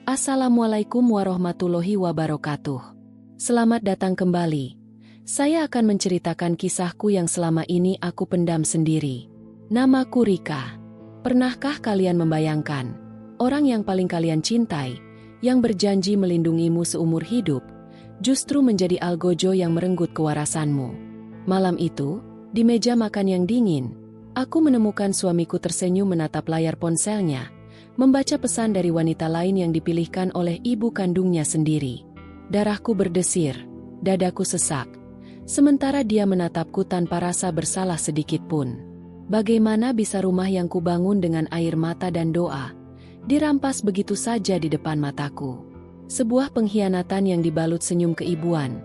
Assalamualaikum warahmatullahi wabarakatuh. Selamat datang kembali. Saya akan menceritakan kisahku yang selama ini aku pendam sendiri. Namaku Rika. Pernahkah kalian membayangkan, orang yang paling kalian cintai, yang berjanji melindungimu seumur hidup, justru menjadi algojo yang merenggut kewarasanmu? Malam itu, di meja makan yang dingin, aku menemukan suamiku tersenyum menatap layar ponselnya, membaca pesan dari wanita lain yang dipilihkan oleh ibu kandungnya sendiri. Darahku berdesir, dadaku sesak, sementara dia menatapku tanpa rasa bersalah sedikit pun. Bagaimana bisa rumah yang kubangun dengan air mata dan doa, dirampas begitu saja di depan mataku? Sebuah pengkhianatan yang dibalut senyum keibuan,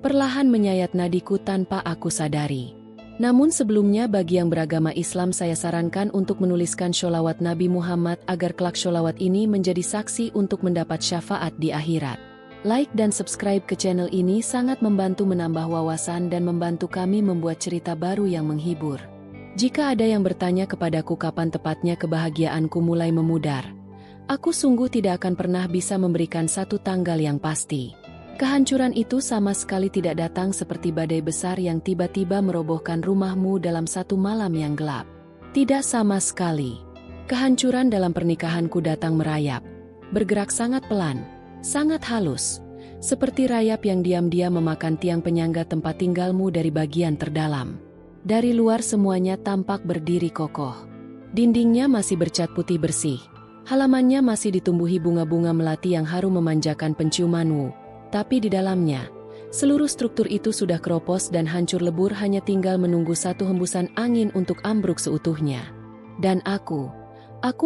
perlahan menyayat nadiku tanpa aku sadari. Namun sebelumnya bagi yang beragama Islam saya sarankan untuk menuliskan sholawat Nabi Muhammad agar kelak sholawat ini menjadi saksi untuk mendapat syafaat di akhirat. Like dan subscribe ke channel ini sangat membantu menambah wawasan dan membantu kami membuat cerita baru yang menghibur. Jika ada yang bertanya kepadaku kapan tepatnya kebahagiaanku mulai memudar, aku sungguh tidak akan pernah bisa memberikan satu tanggal yang pasti. Kehancuran itu sama sekali tidak datang seperti badai besar yang tiba-tiba merobohkan rumahmu dalam satu malam yang gelap. Tidak sama sekali. Kehancuran dalam pernikahanku datang merayap, bergerak sangat pelan, sangat halus, seperti rayap yang diam-diam memakan tiang penyangga tempat tinggalmu dari bagian terdalam. Dari luar semuanya tampak berdiri kokoh. Dindingnya masih bercat putih bersih, halamannya masih ditumbuhi bunga-bunga melati yang harum memanjakan penciumanmu. Tapi di dalamnya, seluruh struktur itu sudah keropos dan hancur lebur, hanya tinggal menunggu satu hembusan angin untuk ambruk seutuhnya. Dan aku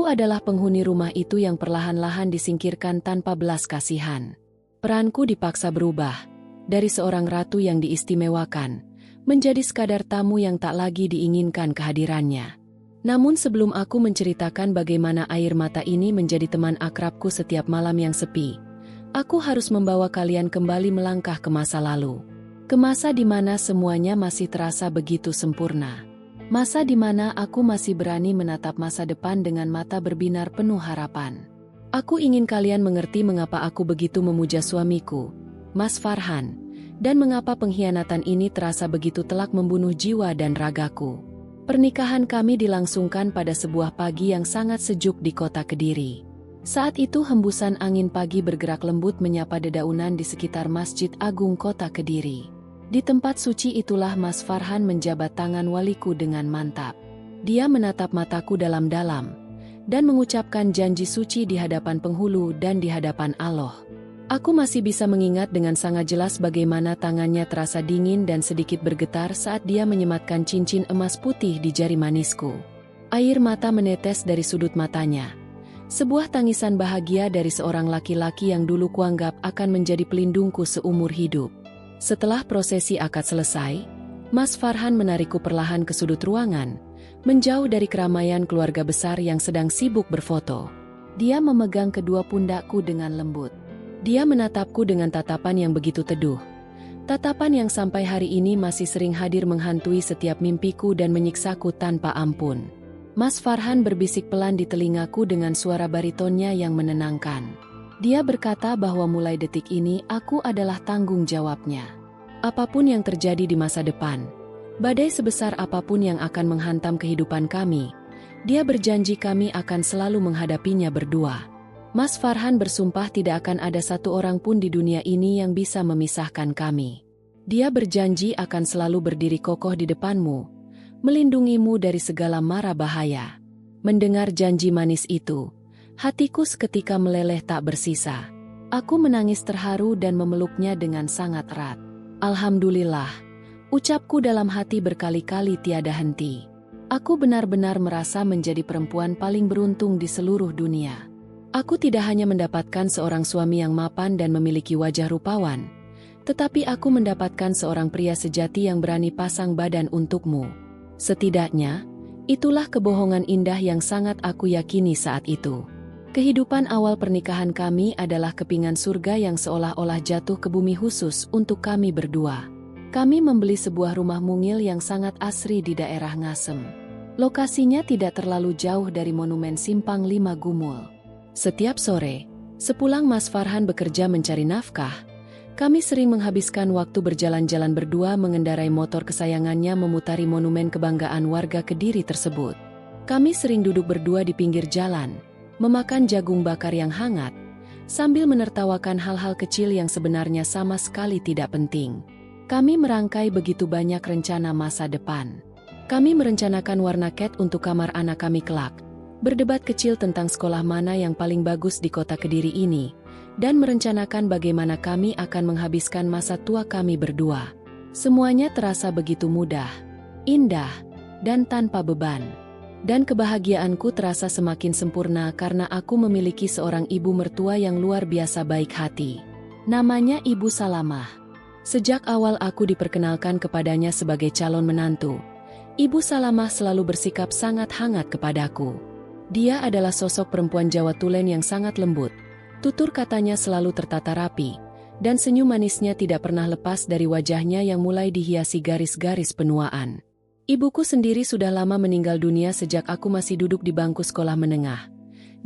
adalah penghuni rumah itu yang perlahan-lahan disingkirkan tanpa belas kasihan. Peranku dipaksa berubah, dari seorang ratu yang diistimewakan, menjadi sekadar tamu yang tak lagi diinginkan kehadirannya. Namun sebelum aku menceritakan bagaimana air mata ini menjadi teman akrabku setiap malam yang sepi, aku harus membawa kalian kembali melangkah ke masa lalu. Ke masa di mana semuanya masih terasa begitu sempurna. Masa di mana aku masih berani menatap masa depan dengan mata berbinar penuh harapan. Aku ingin kalian mengerti mengapa aku begitu memuja suamiku, Mas Farhan, dan mengapa pengkhianatan ini terasa begitu telak membunuh jiwa dan ragaku. Pernikahan kami dilangsungkan pada sebuah pagi yang sangat sejuk di kota Kediri. Saat itu hembusan angin pagi bergerak lembut menyapa dedaunan di sekitar Masjid Agung Kota Kediri. Di tempat suci itulah Mas Farhan menjabat tangan waliku dengan mantap. Dia menatap mataku dalam-dalam dan mengucapkan janji suci di hadapan penghulu dan di hadapan Allah. Aku masih bisa mengingat dengan sangat jelas bagaimana tangannya terasa dingin dan sedikit bergetar saat dia menyematkan cincin emas putih di jari manisku. Air mata menetes dari sudut matanya. Sebuah tangisan bahagia dari seorang laki-laki yang dulu kuanggap akan menjadi pelindungku seumur hidup. Setelah prosesi akad selesai, Mas Farhan menarikku perlahan ke sudut ruangan, menjauh dari keramaian keluarga besar yang sedang sibuk berfoto. Dia memegang kedua pundakku dengan lembut. Dia menatapku dengan tatapan yang begitu teduh. Tatapan yang sampai hari ini masih sering hadir menghantui setiap mimpiku dan menyiksaku tanpa ampun. Mas Farhan berbisik pelan di telingaku dengan suara baritonnya yang menenangkan. Dia berkata bahwa mulai detik ini aku adalah tanggung jawabnya. Apapun yang terjadi di masa depan, badai sebesar apapun yang akan menghantam kehidupan kami, dia berjanji kami akan selalu menghadapinya berdua. Mas Farhan bersumpah tidak akan ada satu orang pun di dunia ini yang bisa memisahkan kami. Dia berjanji akan selalu berdiri kokoh di depanmu, melindungimu dari segala mara bahaya. Mendengar janji manis itu, hatiku seketika meleleh tak bersisa. Aku menangis terharu dan memeluknya dengan sangat erat. Alhamdulillah, ucapku dalam hati berkali-kali tiada henti. Aku benar-benar merasa menjadi perempuan paling beruntung di seluruh dunia. Aku tidak hanya mendapatkan seorang suami yang mapan dan memiliki wajah rupawan, tetapi aku mendapatkan seorang pria sejati yang berani pasang badan untukmu. Setidaknya, itulah kebohongan indah yang sangat aku yakini saat itu. Kehidupan awal pernikahan kami adalah kepingan surga yang seolah-olah jatuh ke bumi khusus untuk kami berdua. Kami membeli sebuah rumah mungil yang sangat asri di daerah Ngasem. Lokasinya tidak terlalu jauh dari Monumen Simpang 5 Gumul. Setiap sore, Sepulang Mas Farhan bekerja mencari nafkah, kami sering menghabiskan waktu berjalan-jalan berdua mengendarai motor kesayangannya memutari monumen kebanggaan warga Kediri tersebut. Kami sering duduk berdua di pinggir jalan, memakan jagung bakar yang hangat, sambil menertawakan hal-hal kecil yang sebenarnya sama sekali tidak penting. Kami merangkai begitu banyak rencana masa depan. Kami merencanakan warna cat untuk kamar anak kami kelak, berdebat kecil tentang sekolah mana yang paling bagus di kota Kediri ini, dan merencanakan bagaimana kami akan menghabiskan masa tua kami berdua. Semuanya terasa begitu mudah, indah, dan tanpa beban. Dan kebahagiaanku terasa semakin sempurna karena aku memiliki seorang ibu mertua yang luar biasa baik hati. Namanya Ibu Salamah. Sejak awal aku diperkenalkan kepadanya sebagai calon menantu, Ibu Salamah selalu bersikap sangat hangat kepadaku. Dia adalah sosok perempuan Jawa Tulen yang sangat lembut, tutur katanya selalu tertata rapi, dan senyum manisnya tidak pernah lepas dari wajahnya yang mulai dihiasi garis-garis penuaan. Ibuku sendiri sudah lama meninggal dunia sejak aku masih duduk di bangku sekolah menengah.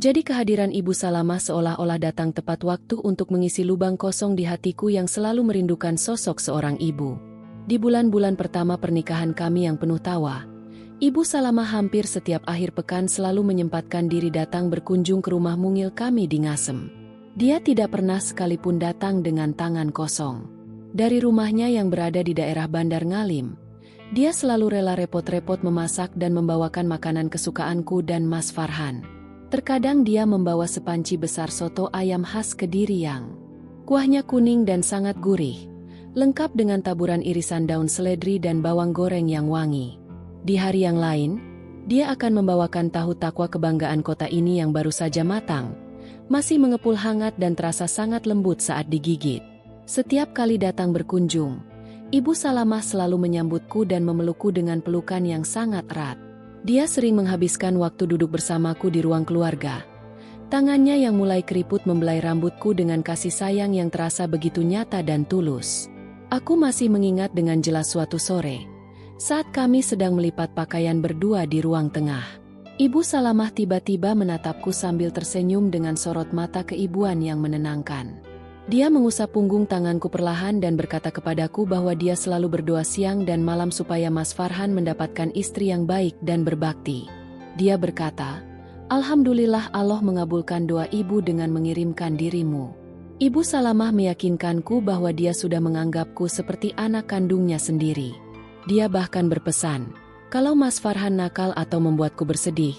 Jadi kehadiran Ibu Salamah seolah-olah datang tepat waktu untuk mengisi lubang kosong di hatiku yang selalu merindukan sosok seorang ibu. Di bulan-bulan pertama pernikahan kami yang penuh tawa, Ibu Salamah hampir setiap akhir pekan selalu menyempatkan diri datang berkunjung ke rumah mungil kami di Ngasem. Dia tidak pernah sekalipun datang dengan tangan kosong. Dari rumahnya yang berada di daerah Bandar Ngalim, dia selalu rela repot-repot memasak dan membawakan makanan kesukaanku dan Mas Farhan. Terkadang dia membawa sepanci besar soto ayam khas Kediri yang kuahnya kuning dan sangat gurih, lengkap dengan taburan irisan daun seledri dan bawang goreng yang wangi. Di hari yang lain, dia akan membawakan tahu takwa kebanggaan kota ini yang baru saja matang, masih mengepul hangat dan terasa sangat lembut saat digigit. Setiap kali datang berkunjung, Ibu Salamah selalu menyambutku dan memelukku dengan pelukan yang sangat erat. Dia sering menghabiskan waktu duduk bersamaku di ruang keluarga. Tangannya yang mulai keriput membelai rambutku dengan kasih sayang yang terasa begitu nyata dan tulus. Aku masih mengingat dengan jelas suatu sore, saat kami sedang melipat pakaian berdua di ruang tengah. Ibu Salamah tiba-tiba menatapku sambil tersenyum dengan sorot mata keibuan yang menenangkan. Dia mengusap punggung tanganku perlahan dan berkata kepadaku bahwa dia selalu berdoa siang dan malam supaya Mas Farhan mendapatkan istri yang baik dan berbakti. Dia berkata, "Alhamdulillah Allah mengabulkan doa ibu dengan mengirimkan dirimu." Ibu Salamah meyakinkanku bahwa dia sudah menganggapku seperti anak kandungnya sendiri. Dia bahkan berpesan, kalau Mas Farhan nakal atau membuatku bersedih,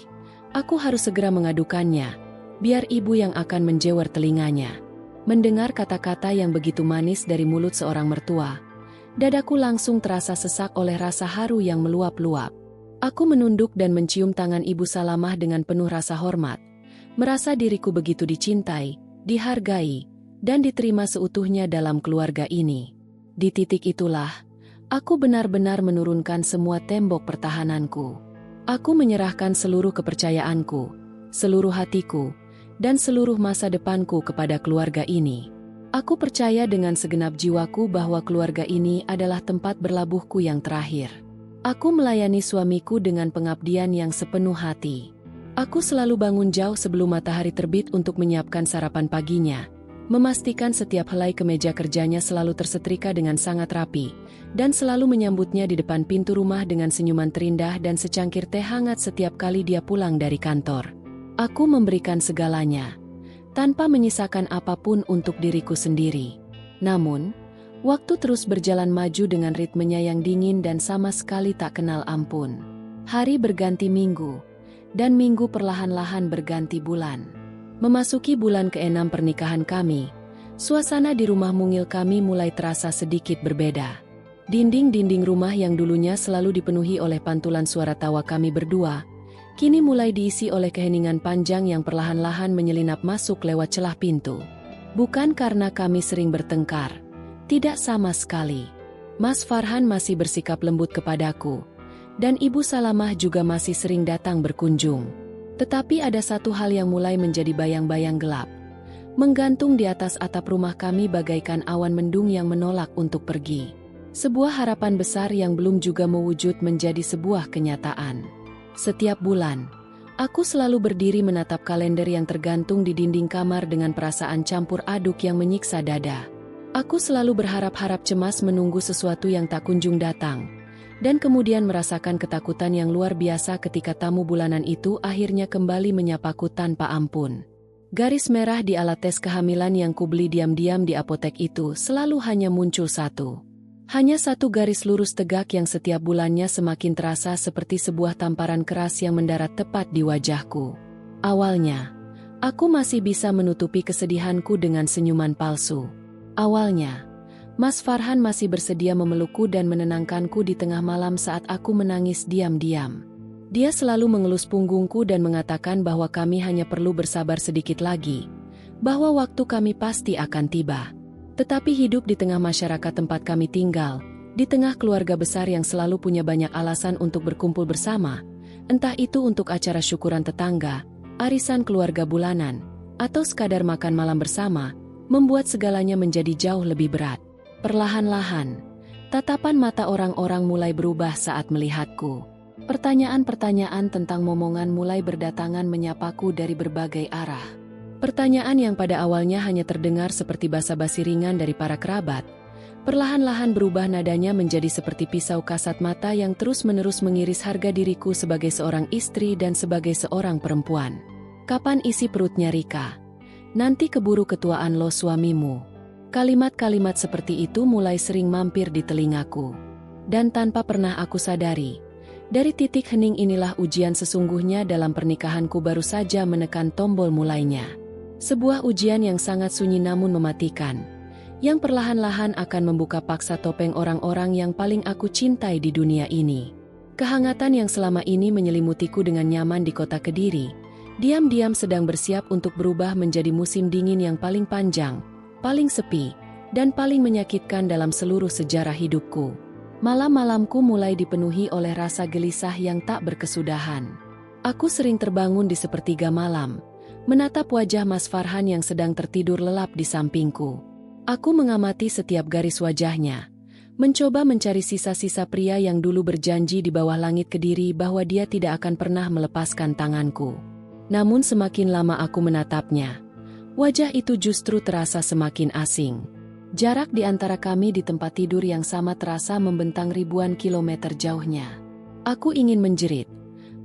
aku harus segera mengadukannya, biar ibu yang akan menjewer telinganya. Mendengar kata-kata yang begitu manis dari mulut seorang mertua, dadaku langsung terasa sesak oleh rasa haru yang meluap-luap. Aku menunduk dan mencium tangan Ibu Salamah dengan penuh rasa hormat, merasa diriku begitu dicintai, dihargai, dan diterima seutuhnya dalam keluarga ini. Di titik itulah, aku benar-benar menurunkan semua tembok pertahananku. Aku menyerahkan seluruh kepercayaanku, seluruh hatiku, dan seluruh masa depanku kepada keluarga ini. Aku percaya dengan segenap jiwaku bahwa keluarga ini adalah tempat berlabuhku yang terakhir. Aku melayani suamiku dengan pengabdian yang sepenuh hati. Aku selalu bangun jauh sebelum matahari terbit untuk menyiapkan sarapan paginya, memastikan setiap helai kemeja kerjanya selalu tersetrika dengan sangat rapi, dan selalu menyambutnya di depan pintu rumah dengan senyuman terindah dan secangkir teh hangat setiap kali dia pulang dari kantor. Aku memberikan segalanya, tanpa menyisakan apapun untuk diriku sendiri. Namun, waktu terus berjalan maju dengan ritmenya yang dingin dan sama sekali tak kenal ampun. Hari berganti minggu, dan minggu perlahan-lahan berganti bulan. Memasuki bulan ke-6 pernikahan kami, suasana di rumah mungil kami mulai terasa sedikit berbeda. Dinding-dinding rumah yang dulunya selalu dipenuhi oleh pantulan suara tawa kami berdua, kini mulai diisi oleh keheningan panjang yang perlahan-lahan menyelinap masuk lewat celah pintu. Bukan karena kami sering bertengkar, tidak sama sekali. Mas Farhan masih bersikap lembut kepadaku, dan Ibu Salamah juga masih sering datang berkunjung. Tetapi ada satu hal yang mulai menjadi bayang-bayang gelap, menggantung di atas atap rumah kami bagaikan awan mendung yang menolak untuk pergi. Sebuah harapan besar yang belum juga mewujud menjadi sebuah kenyataan. Setiap bulan, Aku selalu berdiri menatap kalender yang tergantung di dinding kamar dengan perasaan campur aduk yang menyiksa dada. Aku selalu berharap-harap cemas menunggu sesuatu yang tak kunjung datang. Dan kemudian merasakan ketakutan yang luar biasa ketika tamu bulanan itu akhirnya kembali menyapaku tanpa ampun. Garis merah di alat tes kehamilan yang kubeli diam-diam di apotek itu selalu hanya muncul satu. Hanya satu garis lurus tegak yang setiap bulannya semakin terasa seperti sebuah tamparan keras yang mendarat tepat di wajahku. Awalnya, aku masih bisa menutupi kesedihanku dengan senyuman palsu. Awalnya, Mas Farhan masih bersedia memelukku dan menenangkanku di tengah malam saat aku menangis diam-diam. Dia selalu mengelus punggungku dan mengatakan bahwa kami hanya perlu bersabar sedikit lagi, bahwa waktu kami pasti akan tiba. Tetapi hidup di tengah masyarakat tempat kami tinggal, di tengah keluarga besar yang selalu punya banyak alasan untuk berkumpul bersama, entah itu untuk acara syukuran tetangga, arisan keluarga bulanan, atau sekadar makan malam bersama, membuat segalanya menjadi jauh lebih berat. Perlahan-lahan, tatapan mata orang-orang mulai berubah saat melihatku. Pertanyaan-pertanyaan tentang momongan mulai berdatangan menyapaku dari berbagai arah. Pertanyaan yang pada awalnya hanya terdengar seperti basa-basi ringan dari para kerabat, perlahan-lahan berubah nadanya menjadi seperti pisau kasat mata yang terus-menerus mengiris harga diriku sebagai seorang istri dan sebagai seorang perempuan. Kapan isi perutnya Rika? Nanti keburu ketuaan lo suamimu. Kalimat-kalimat seperti itu mulai sering mampir di telingaku. Dan tanpa pernah aku sadari, dari titik hening inilah ujian sesungguhnya dalam pernikahanku baru saja menekan tombol mulainya. Sebuah ujian yang sangat sunyi namun mematikan, yang perlahan-lahan akan membuka paksa topeng orang-orang yang paling aku cintai di dunia ini. Kehangatan yang selama ini menyelimutiku dengan nyaman di kota Kediri, diam-diam sedang bersiap untuk berubah menjadi musim dingin yang paling panjang, paling sepi, dan paling menyakitkan dalam seluruh sejarah hidupku. Malam-malamku mulai dipenuhi oleh rasa gelisah yang tak berkesudahan. Aku sering terbangun di sepertiga malam, menatap wajah Mas Farhan yang sedang tertidur lelap di sampingku. Aku mengamati setiap garis wajahnya, mencoba mencari sisa-sisa pria yang dulu berjanji di bawah langit Kediri bahwa dia tidak akan pernah melepaskan tanganku. Namun semakin lama aku menatapnya, wajah itu justru terasa semakin asing. Jarak di antara kami di tempat tidur yang sama terasa membentang ribuan kilometer jauhnya. Aku ingin menjerit.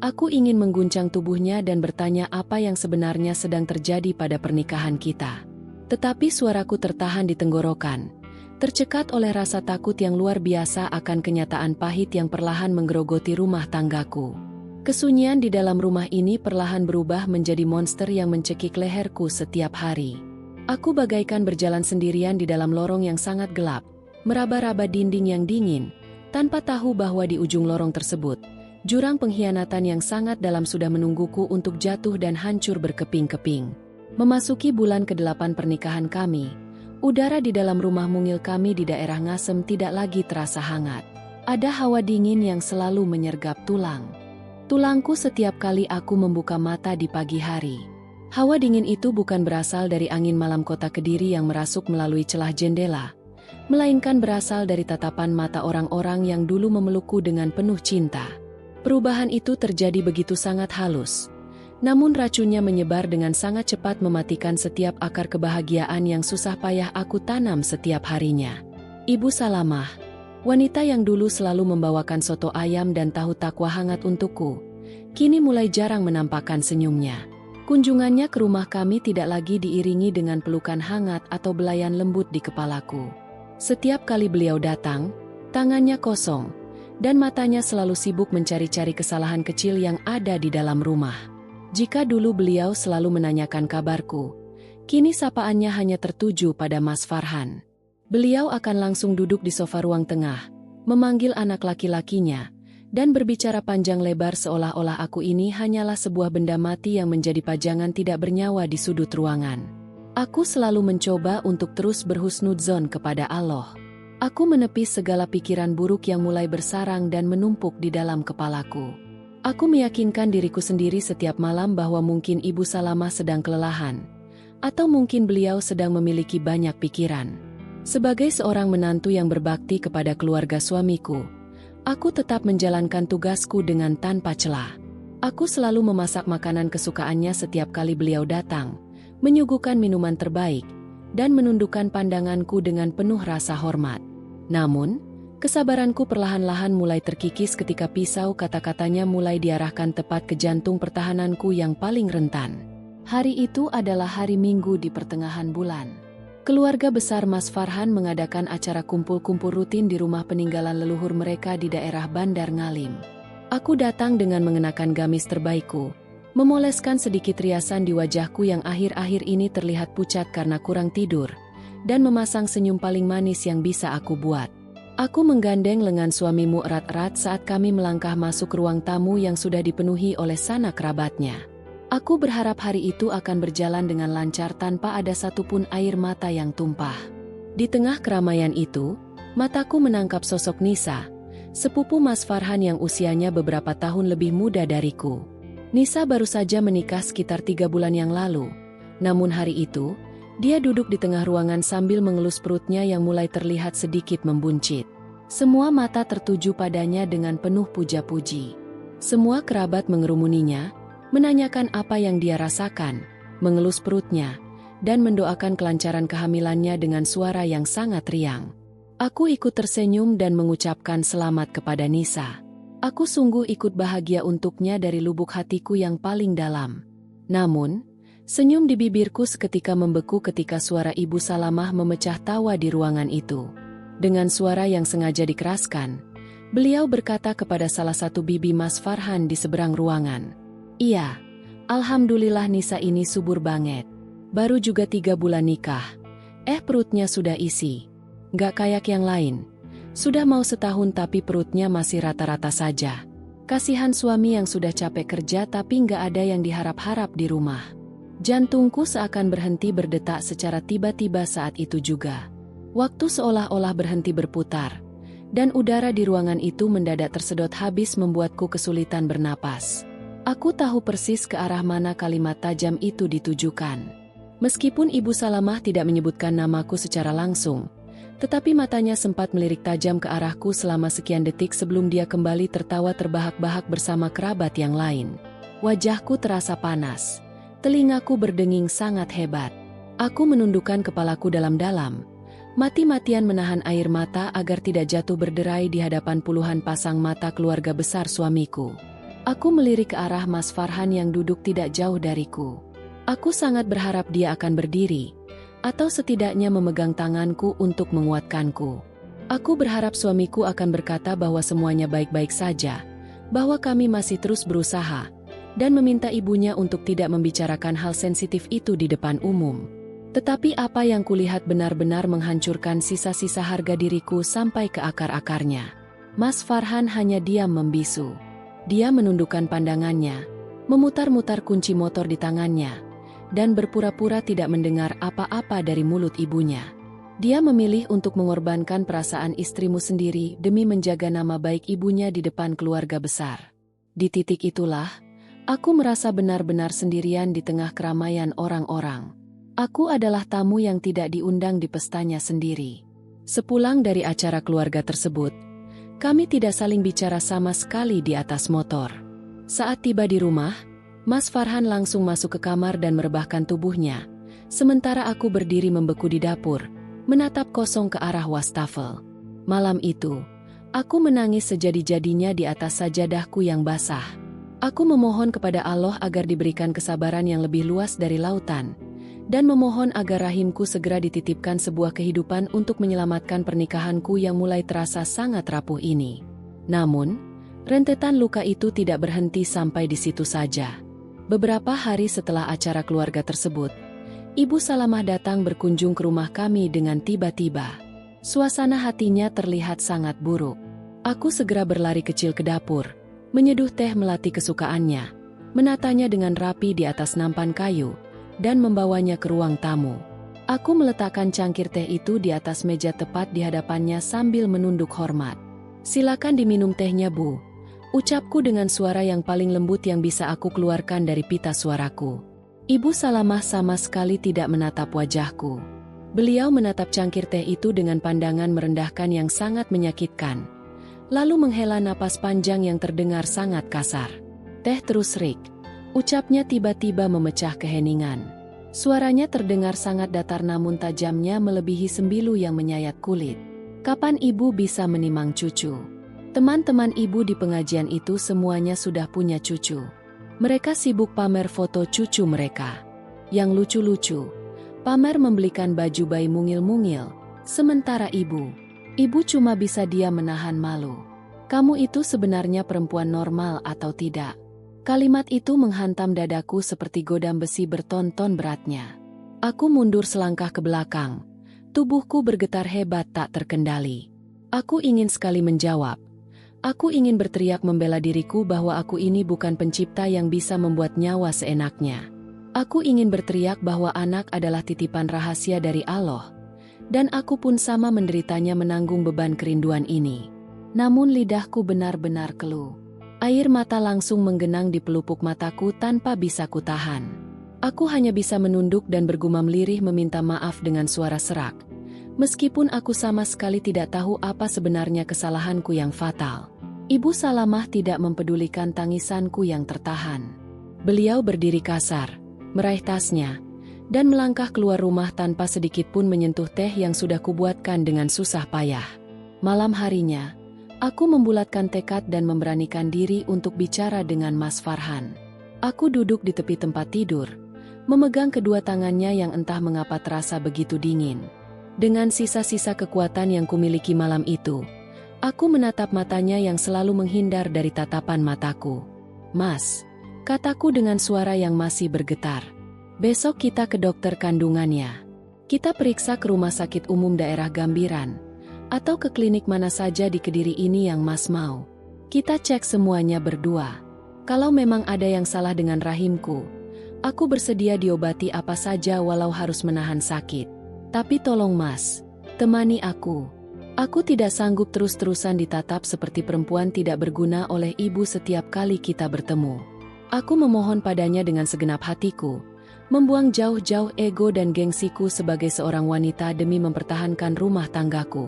Aku ingin mengguncang tubuhnya dan bertanya apa yang sebenarnya sedang terjadi pada pernikahan kita. Tetapi suaraku tertahan di tenggorokan, tercekat oleh rasa takut yang luar biasa akan kenyataan pahit yang perlahan menggerogoti rumah tanggaku. Kesunyian di dalam rumah ini perlahan berubah menjadi monster yang mencekik leherku setiap hari. Aku bagaikan berjalan sendirian di dalam lorong yang sangat gelap, meraba-raba dinding yang dingin, tanpa tahu bahwa di ujung lorong tersebut, jurang pengkhianatan yang sangat dalam sudah menungguku untuk jatuh dan hancur berkeping-keping. Memasuki bulan ke-8 pernikahan kami, udara di dalam rumah mungil kami di daerah Ngasem tidak lagi terasa hangat. Ada hawa dingin yang selalu menyergap tulang. Tulangku setiap kali aku membuka mata di pagi hari. Hawa dingin itu bukan berasal dari angin malam kota Kediri yang merasuk melalui celah jendela, melainkan berasal dari tatapan mata orang-orang yang dulu memelukku dengan penuh cinta. Perubahan itu terjadi begitu sangat halus, namun racunnya menyebar dengan sangat cepat mematikan setiap akar kebahagiaan yang susah payah aku tanam setiap harinya. Ibu Salamah, wanita yang dulu selalu membawakan soto ayam dan tahu takwa hangat untukku, kini mulai jarang menampakkan senyumnya. Kunjungannya ke rumah kami tidak lagi diiringi dengan pelukan hangat atau belayan lembut di kepalaku. Setiap kali beliau datang, tangannya kosong, dan matanya selalu sibuk mencari-cari kesalahan kecil yang ada di dalam rumah. Jika dulu beliau selalu menanyakan kabarku, kini sapaannya hanya tertuju pada Mas Farhan. Beliau akan langsung duduk di sofa ruang tengah, memanggil anak laki-lakinya, dan berbicara panjang lebar seolah-olah aku ini hanyalah sebuah benda mati yang menjadi pajangan tidak bernyawa di sudut ruangan. Aku selalu mencoba untuk terus berhusnudzon kepada Allah. Aku menepis segala pikiran buruk yang mulai bersarang dan menumpuk di dalam kepalaku. Aku meyakinkan diriku sendiri setiap malam bahwa mungkin Ibu Salamah sedang kelelahan, atau mungkin beliau sedang memiliki banyak pikiran. Sebagai seorang menantu yang berbakti kepada keluarga suamiku, aku tetap menjalankan tugasku dengan tanpa celah. Aku selalu memasak makanan kesukaannya setiap kali beliau datang, menyuguhkan minuman terbaik, dan menundukkan pandanganku dengan penuh rasa hormat. Namun, kesabaranku perlahan-lahan mulai terkikis ketika pisau kata-katanya mulai diarahkan tepat ke jantung pertahananku yang paling rentan. Hari itu adalah hari Minggu di pertengahan bulan. Keluarga besar Mas Farhan mengadakan acara kumpul-kumpul rutin di rumah peninggalan leluhur mereka di daerah Bandar Ngalim. Aku datang dengan mengenakan gamis terbaikku, memoleskan sedikit riasan di wajahku yang akhir-akhir ini terlihat pucat karena kurang tidur, dan memasang senyum paling manis yang bisa aku buat. Aku menggandeng lengan suamimu erat-erat saat kami melangkah masuk ruang tamu yang sudah dipenuhi oleh sanak kerabatnya. Aku berharap hari itu akan berjalan dengan lancar tanpa ada satupun air mata yang tumpah. Di tengah keramaian itu, mataku menangkap sosok Nisa, sepupu Mas Farhan yang usianya beberapa tahun lebih muda dariku. Nisa baru saja menikah sekitar 3 bulan yang lalu, namun hari itu, dia duduk di tengah ruangan sambil mengelus perutnya yang mulai terlihat sedikit membuncit. Semua mata tertuju padanya dengan penuh puja-puji. Semua kerabat mengerumuninya, menanyakan apa yang dia rasakan, mengelus perutnya, dan mendoakan kelancaran kehamilannya dengan suara yang sangat riang. Aku ikut tersenyum dan mengucapkan selamat kepada Nisa. Aku sungguh ikut bahagia untuknya dari lubuk hatiku yang paling dalam. Namun, senyum di bibirku seketika membeku ketika suara Ibu Salamah memecah tawa di ruangan itu. Dengan suara yang sengaja dikeraskan, beliau berkata kepada salah satu bibi Mas Farhan di seberang ruangan, "Iya, alhamdulillah Nisa ini subur banget. Baru juga 3 bulan nikah. Perutnya sudah isi. Gak kayak yang lain. Sudah mau setahun tapi perutnya masih rata-rata saja. Kasihan suami yang sudah capek kerja tapi gak ada yang diharap-harap di rumah." Jantungku seakan berhenti berdetak secara tiba-tiba saat itu juga. Waktu seolah-olah berhenti berputar, dan udara di ruangan itu mendadak tersedot habis membuatku kesulitan bernapas. Aku tahu persis ke arah mana kalimat tajam itu ditujukan. Meskipun Ibu Salamah tidak menyebutkan namaku secara langsung, tetapi matanya sempat melirik tajam ke arahku selama sekian detik sebelum dia kembali tertawa terbahak-bahak bersama kerabat yang lain. Wajahku terasa panas, telingaku berdenging sangat hebat. Aku menundukkan kepalaku dalam-dalam, mati-matian menahan air mata agar tidak jatuh berderai di hadapan puluhan pasang mata keluarga besar suamiku. Aku melirik ke arah Mas Farhan yang duduk tidak jauh dariku. Aku sangat berharap dia akan berdiri, atau setidaknya memegang tanganku untuk menguatkanku. Aku berharap suamiku akan berkata bahwa semuanya baik-baik saja, bahwa kami masih terus berusaha, dan meminta ibunya untuk tidak membicarakan hal sensitif itu di depan umum. Tetapi apa yang kulihat benar-benar menghancurkan sisa-sisa harga diriku sampai ke akar-akarnya. Mas Farhan hanya diam membisu. Dia menundukkan pandangannya, memutar-mutar kunci motor di tangannya, dan berpura-pura tidak mendengar apa-apa dari mulut ibunya. Dia memilih untuk mengorbankan perasaan istrimu sendiri demi menjaga nama baik ibunya di depan keluarga besar. Di titik itulah, aku merasa benar-benar sendirian di tengah keramaian orang-orang. Aku adalah tamu yang tidak diundang di pestanya sendiri. Sepulang dari acara keluarga tersebut, kami tidak saling bicara sama sekali di atas motor. Saat tiba di rumah, Mas Farhan langsung masuk ke kamar dan merebahkan tubuhnya, sementara aku berdiri membeku di dapur, menatap kosong ke arah wastafel. Malam itu, aku menangis sejadi-jadinya di atas sajadahku yang basah. Aku memohon kepada Allah agar diberikan kesabaran yang lebih luas dari lautan, dan memohon agar rahimku segera dititipkan sebuah kehidupan untuk menyelamatkan pernikahanku yang mulai terasa sangat rapuh ini. Namun, rentetan luka itu tidak berhenti sampai di situ saja. Beberapa hari setelah acara keluarga tersebut, Ibu Salamah datang berkunjung ke rumah kami dengan tiba-tiba. Suasana hatinya terlihat sangat buruk. Aku segera berlari kecil ke dapur, menyeduh teh melati kesukaannya, menatanya dengan rapi di atas nampan kayu, dan membawanya ke ruang tamu. Aku meletakkan cangkir teh itu di atas meja tepat di hadapannya sambil menunduk hormat. "Silakan diminum tehnya, Bu," ucapku dengan suara yang paling lembut yang bisa aku keluarkan dari pita suaraku. Ibu Salamah sama sekali tidak menatap wajahku. Beliau menatap cangkir teh itu dengan pandangan merendahkan yang sangat menyakitkan, lalu menghela napas panjang yang terdengar sangat kasar. Teh terus Rick. Ucapnya tiba-tiba memecah keheningan. Suaranya terdengar sangat datar namun tajamnya melebihi sembilu yang menyayat kulit. Kapan ibu bisa menimang cucu? Teman-teman ibu di pengajian itu semuanya sudah punya cucu. Mereka sibuk pamer foto cucu mereka. Yang lucu-lucu, pamer membelikan baju bayi mungil-mungil. Sementara ibu cuma bisa diam menahan malu. Kamu itu sebenarnya perempuan normal atau tidak? Kalimat itu menghantam dadaku seperti godam besi berton-ton beratnya. Aku mundur selangkah ke belakang. Tubuhku bergetar hebat tak terkendali. Aku ingin sekali menjawab. Aku ingin berteriak membela diriku bahwa aku ini bukan pencipta yang bisa membuat nyawa seenaknya. Aku ingin berteriak bahwa anak adalah titipan rahasia dari Allah. Dan aku pun sama menderitanya menanggung beban kerinduan ini. Namun lidahku benar-benar keluh. Air mata langsung menggenang di pelupuk mataku tanpa bisa kutahan. Aku hanya bisa menunduk dan bergumam lirih meminta maaf dengan suara serak. Meskipun aku sama sekali tidak tahu apa sebenarnya kesalahanku yang fatal. Ibu Salamah tidak mempedulikan tangisanku yang tertahan. Beliau berdiri kasar, meraih tasnya, dan melangkah keluar rumah tanpa sedikit pun menyentuh teh yang sudah kubuatkan dengan susah payah. Malam harinya, aku membulatkan tekad dan memberanikan diri untuk bicara dengan Mas Farhan. Aku duduk di tepi tempat tidur, memegang kedua tangannya yang entah mengapa terasa begitu dingin. Dengan sisa-sisa kekuatan yang kumiliki malam itu, aku menatap matanya yang selalu menghindar dari tatapan mataku. "Mas," kataku dengan suara yang masih bergetar. "Besok kita ke dokter kandungannya. Kita periksa ke rumah sakit umum daerah Gambiran. Atau ke klinik mana saja di Kediri ini yang Mas mau. Kita cek semuanya berdua. Kalau memang ada yang salah dengan rahimku, aku bersedia diobati apa saja walau harus menahan sakit. Tapi tolong Mas, temani aku. Aku tidak sanggup terus-terusan ditatap seperti perempuan tidak berguna oleh ibu setiap kali kita bertemu." Aku memohon padanya dengan segenap hatiku, membuang jauh-jauh ego dan gengsiku sebagai seorang wanita demi mempertahankan rumah tanggaku.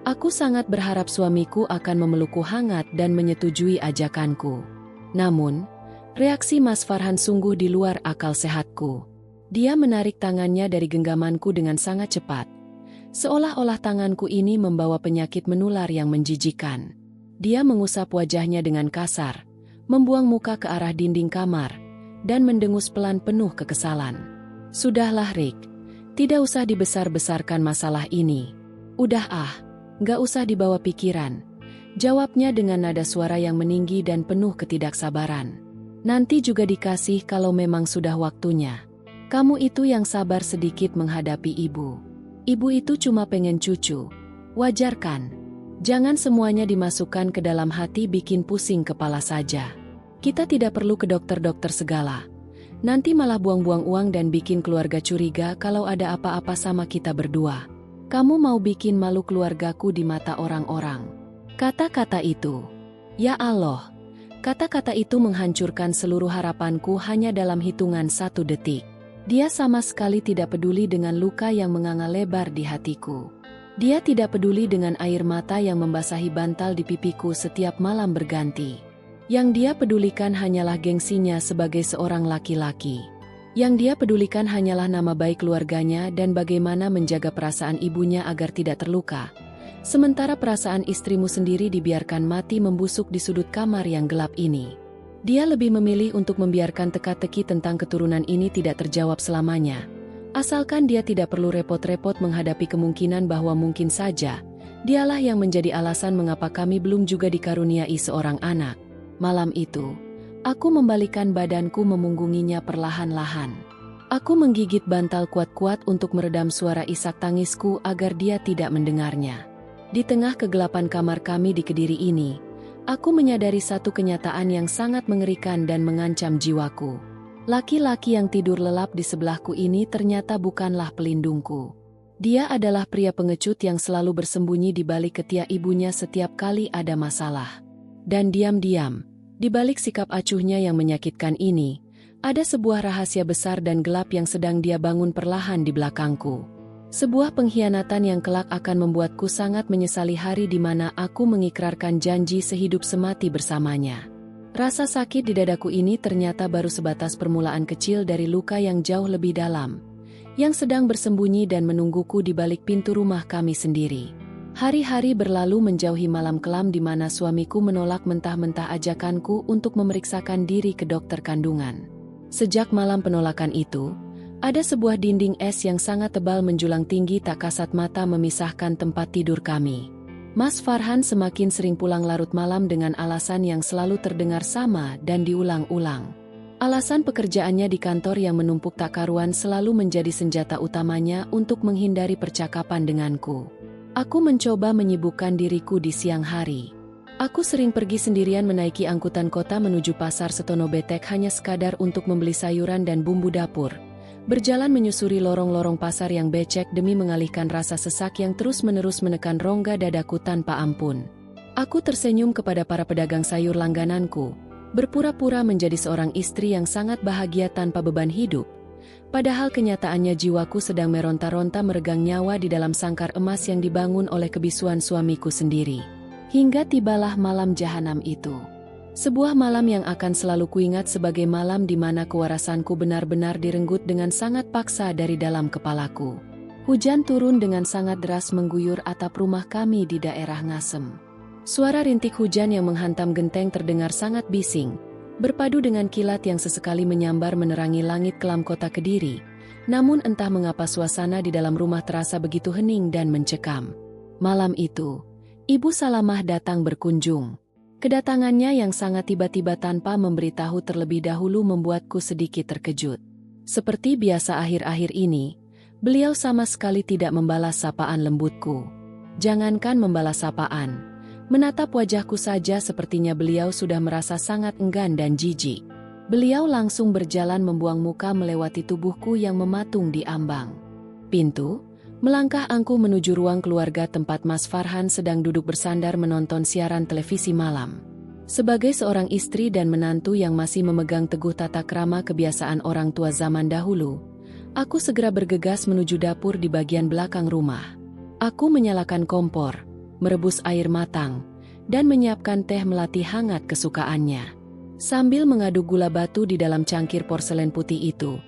Aku sangat berharap suamiku akan memelukku hangat dan menyetujui ajakanku. Namun, reaksi Mas Farhan sungguh di luar akal sehatku. Dia menarik tangannya dari genggamanku dengan sangat cepat. Seolah-olah tanganku ini membawa penyakit menular yang menjijikan. Dia mengusap wajahnya dengan kasar, membuang muka ke arah dinding kamar, dan mendengus pelan penuh kekesalan. "Sudahlah Rick, tidak usah dibesar-besarkan masalah ini. Udah Nggak usah dibawa pikiran," jawabnya dengan nada suara yang meninggi dan penuh ketidaksabaran. "Nanti juga dikasih kalau memang sudah waktunya. Kamu itu yang sabar sedikit menghadapi ibu. Ibu itu cuma pengen cucu. Wajar kan? Jangan semuanya dimasukkan ke dalam hati bikin pusing kepala saja. Kita tidak perlu ke dokter-dokter segala. Nanti malah buang-buang uang dan bikin keluarga curiga kalau ada apa-apa sama kita berdua. Kamu mau bikin malu keluargaku di mata orang-orang." Kata-kata itu, ya Allah, kata-kata itu menghancurkan seluruh harapanku hanya dalam hitungan 1 detik. Dia sama sekali tidak peduli dengan luka yang menganga lebar di hatiku. Dia tidak peduli dengan air mata yang membasahi bantal di pipiku setiap malam berganti. Yang dia pedulikan hanyalah gengsinya sebagai seorang laki-laki. Yang dia pedulikan hanyalah nama baik keluarganya dan bagaimana menjaga perasaan ibunya agar tidak terluka. Sementara perasaan istrimu sendiri dibiarkan mati membusuk di sudut kamar yang gelap ini. Dia lebih memilih untuk membiarkan teka-teki tentang keturunan ini tidak terjawab selamanya. Asalkan dia tidak perlu repot-repot menghadapi kemungkinan bahwa mungkin saja, dialah yang menjadi alasan mengapa kami belum juga dikaruniai seorang anak. Malam itu, aku membalikan badanku memunggunginya perlahan-lahan. Aku menggigit bantal kuat-kuat untuk meredam suara isak tangisku agar dia tidak mendengarnya. Di tengah kegelapan kamar kami di Kediri ini, aku menyadari satu kenyataan yang sangat mengerikan dan mengancam jiwaku. Laki-laki yang tidur lelap di sebelahku ini ternyata bukanlah pelindungku. Dia adalah pria pengecut yang selalu bersembunyi di balik ketiak ibunya setiap kali ada masalah. Dan diam-diam, di balik sikap acuhnya yang menyakitkan ini, ada sebuah rahasia besar dan gelap yang sedang dia bangun perlahan di belakangku. Sebuah pengkhianatan yang kelak akan membuatku sangat menyesali hari di mana aku mengikrarkan janji sehidup semati bersamanya. Rasa sakit di dadaku ini ternyata baru sebatas permulaan kecil dari luka yang jauh lebih dalam, yang sedang bersembunyi dan menungguku di balik pintu rumah kami sendiri. Hari-hari berlalu menjauhi malam kelam di mana suamiku menolak mentah-mentah ajakanku untuk memeriksakan diri ke dokter kandungan. Sejak malam penolakan itu, ada sebuah dinding es yang sangat tebal menjulang tinggi tak kasat mata memisahkan tempat tidur kami. Mas Farhan semakin sering pulang larut malam dengan alasan yang selalu terdengar sama dan diulang-ulang. Alasan pekerjaannya di kantor yang menumpuk tak karuan selalu menjadi senjata utamanya untuk menghindari percakapan denganku. Aku mencoba menyibukkan diriku di siang hari. Aku sering pergi sendirian menaiki angkutan kota menuju pasar Setono Betek hanya sekadar untuk membeli sayuran dan bumbu dapur. Berjalan menyusuri lorong-lorong pasar yang becek demi mengalihkan rasa sesak yang terus-menerus menekan rongga dadaku tanpa ampun. Aku tersenyum kepada para pedagang sayur langgananku, berpura-pura menjadi seorang istri yang sangat bahagia tanpa beban hidup. Padahal kenyataannya jiwaku sedang meronta-ronta meregang nyawa di dalam sangkar emas yang dibangun oleh kebisuan suamiku sendiri. Hingga tibalah malam jahanam itu. Sebuah malam yang akan selalu kuingat sebagai malam di mana kewarasanku benar-benar direnggut dengan sangat paksa dari dalam kepalaku. Hujan turun dengan sangat deras mengguyur atap rumah kami di daerah Ngasem. Suara rintik hujan yang menghantam genteng terdengar sangat bising, berpadu dengan kilat yang sesekali menyambar menerangi langit kelam kota Kediri. Namun entah mengapa suasana di dalam rumah terasa begitu hening dan mencekam. Malam itu, Ibu Salamah datang berkunjung. Kedatangannya yang sangat tiba-tiba tanpa memberitahu terlebih dahulu membuatku sedikit terkejut. Seperti biasa akhir-akhir ini, beliau sama sekali tidak membalas sapaan lembutku. Jangankan membalas sapaan, menatap wajahku saja sepertinya beliau sudah merasa sangat enggan dan jijik. Beliau langsung berjalan membuang muka melewati tubuhku yang mematung di ambang pintu. Melangkah angkuh menuju ruang keluarga tempat Mas Farhan sedang duduk bersandar menonton siaran televisi malam. Sebagai seorang istri dan menantu yang masih memegang teguh tata krama kebiasaan orang tua zaman dahulu, aku segera bergegas menuju dapur di bagian belakang rumah. Aku menyalakan kompor, merebus air matang, dan menyiapkan teh melati hangat kesukaannya. Sambil mengaduk gula batu di dalam cangkir porselen putih itu,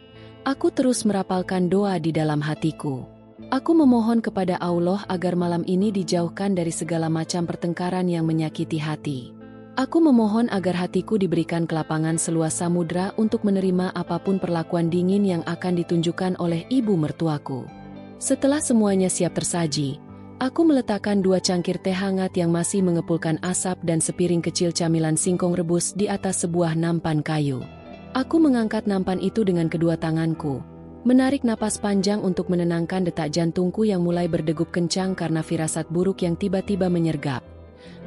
aku terus merapalkan doa di dalam hatiku. Aku memohon kepada Allah agar malam ini dijauhkan dari segala macam pertengkaran yang menyakiti hati. Aku memohon agar hatiku diberikan kelapangan seluas samudra untuk menerima apapun perlakuan dingin yang akan ditunjukkan oleh ibu mertuaku. Setelah semuanya siap tersaji, aku meletakkan 2 cangkir teh hangat yang masih mengepulkan asap dan sepiring kecil camilan singkong rebus di atas sebuah nampan kayu. Aku mengangkat nampan itu dengan kedua tanganku, menarik napas panjang untuk menenangkan detak jantungku yang mulai berdegup kencang karena firasat buruk yang tiba-tiba menyergap.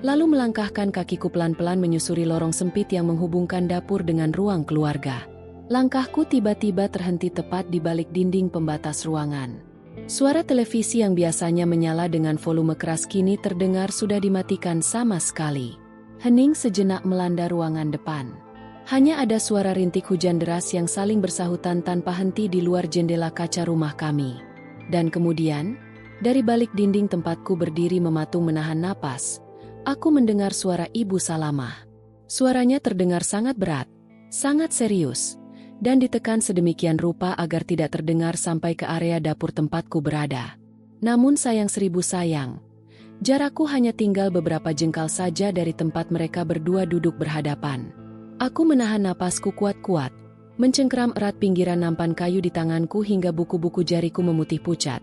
Lalu melangkahkan kakiku pelan-pelan menyusuri lorong sempit yang menghubungkan dapur dengan ruang keluarga. Langkahku tiba-tiba terhenti tepat di balik dinding pembatas ruangan. Suara televisi yang biasanya menyala dengan volume keras kini terdengar sudah dimatikan sama sekali. Hening sejenak melanda ruangan depan. Hanya ada suara rintik hujan deras yang saling bersahutan tanpa henti di luar jendela kaca rumah kami. Dan kemudian, dari balik dinding tempatku berdiri mematung menahan napas, aku mendengar suara Ibu Salamah. Suaranya terdengar sangat berat, sangat serius, dan ditekan sedemikian rupa agar tidak terdengar sampai ke area dapur tempatku berada. Namun sayang seribu sayang, jarakku hanya tinggal beberapa jengkal saja dari tempat mereka berdua duduk berhadapan. Aku menahan napasku kuat-kuat, mencengkeram erat pinggiran nampan kayu di tanganku hingga buku-buku jariku memutih pucat.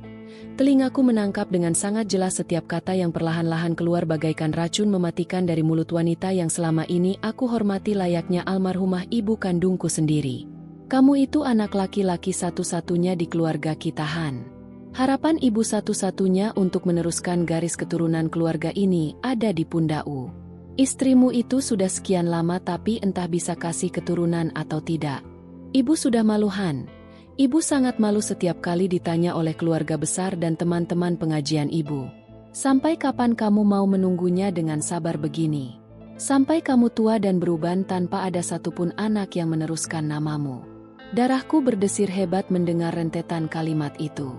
Telingaku menangkap dengan sangat jelas setiap kata yang perlahan-lahan keluar bagaikan racun mematikan dari mulut wanita yang selama ini aku hormati layaknya almarhumah ibu kandungku sendiri. Kamu itu anak laki-laki satu-satunya di keluarga kita, Han. Harapan ibu satu-satunya untuk meneruskan garis keturunan keluarga ini ada di pundakmu. Istrimu itu sudah sekian lama tapi entah bisa kasih keturunan atau tidak. Ibu sudah malu, Han. Ibu sangat malu setiap kali ditanya oleh keluarga besar dan teman-teman pengajian ibu. Sampai kapan kamu mau menunggunya dengan sabar begini? Sampai kamu tua dan beruban tanpa ada satupun anak yang meneruskan namamu. Darahku berdesir hebat mendengar rentetan kalimat itu.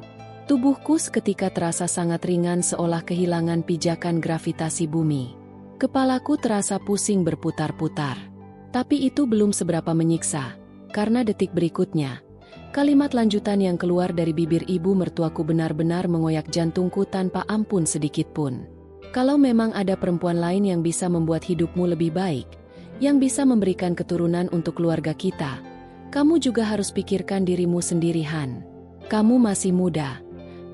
Tubuhku seketika terasa sangat ringan seolah kehilangan pijakan gravitasi bumi. Kepalaku terasa pusing berputar-putar. Tapi itu belum seberapa menyiksa, karena detik berikutnya, kalimat lanjutan yang keluar dari bibir ibu mertuaku benar-benar mengoyak jantungku tanpa ampun sedikitpun. Kalau memang ada perempuan lain yang bisa membuat hidupmu lebih baik, yang bisa memberikan keturunan untuk keluarga kita, kamu juga harus pikirkan dirimu sendiri, Han. Kamu masih muda.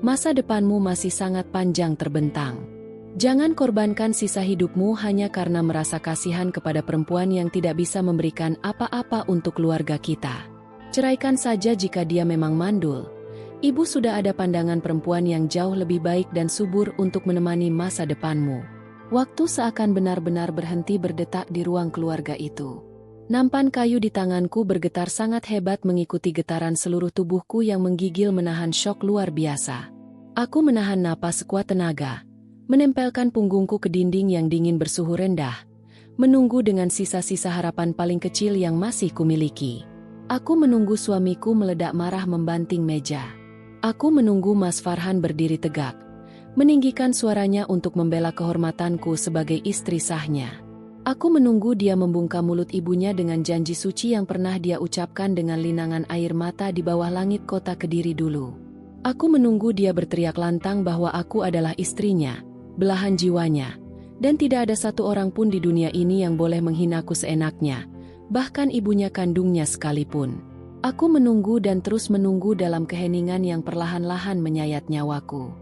Masa depanmu masih sangat panjang terbentang. Jangan korbankan sisa hidupmu hanya karena merasa kasihan kepada perempuan yang tidak bisa memberikan apa-apa untuk keluarga kita. Ceraikan saja jika dia memang mandul. Ibu sudah ada pandangan perempuan yang jauh lebih baik dan subur untuk menemani masa depanmu. Waktu seakan benar-benar berhenti berdetak di ruang keluarga itu. Nampan kayu di tanganku bergetar sangat hebat mengikuti getaran seluruh tubuhku yang menggigil menahan syok luar biasa. Aku menahan napas sekuat tenaga, menempelkan punggungku ke dinding yang dingin bersuhu rendah, menunggu dengan sisa-sisa harapan paling kecil yang masih kumiliki. Aku menunggu suamiku meledak marah membanting meja. Aku menunggu Mas Farhan berdiri tegak, meninggikan suaranya untuk membela kehormatanku sebagai istri sahnya. Aku menunggu dia membuka mulut ibunya dengan janji suci yang pernah dia ucapkan dengan linangan air mata di bawah langit kota Kediri dulu. Aku menunggu dia berteriak lantang bahwa aku adalah istrinya, belahan jiwanya, dan tidak ada satu orang pun di dunia ini yang boleh menghinaku seenaknya, bahkan ibunya kandungnya sekalipun. Aku menunggu dan terus menunggu dalam keheningan yang perlahan-lahan menyayat nyawaku.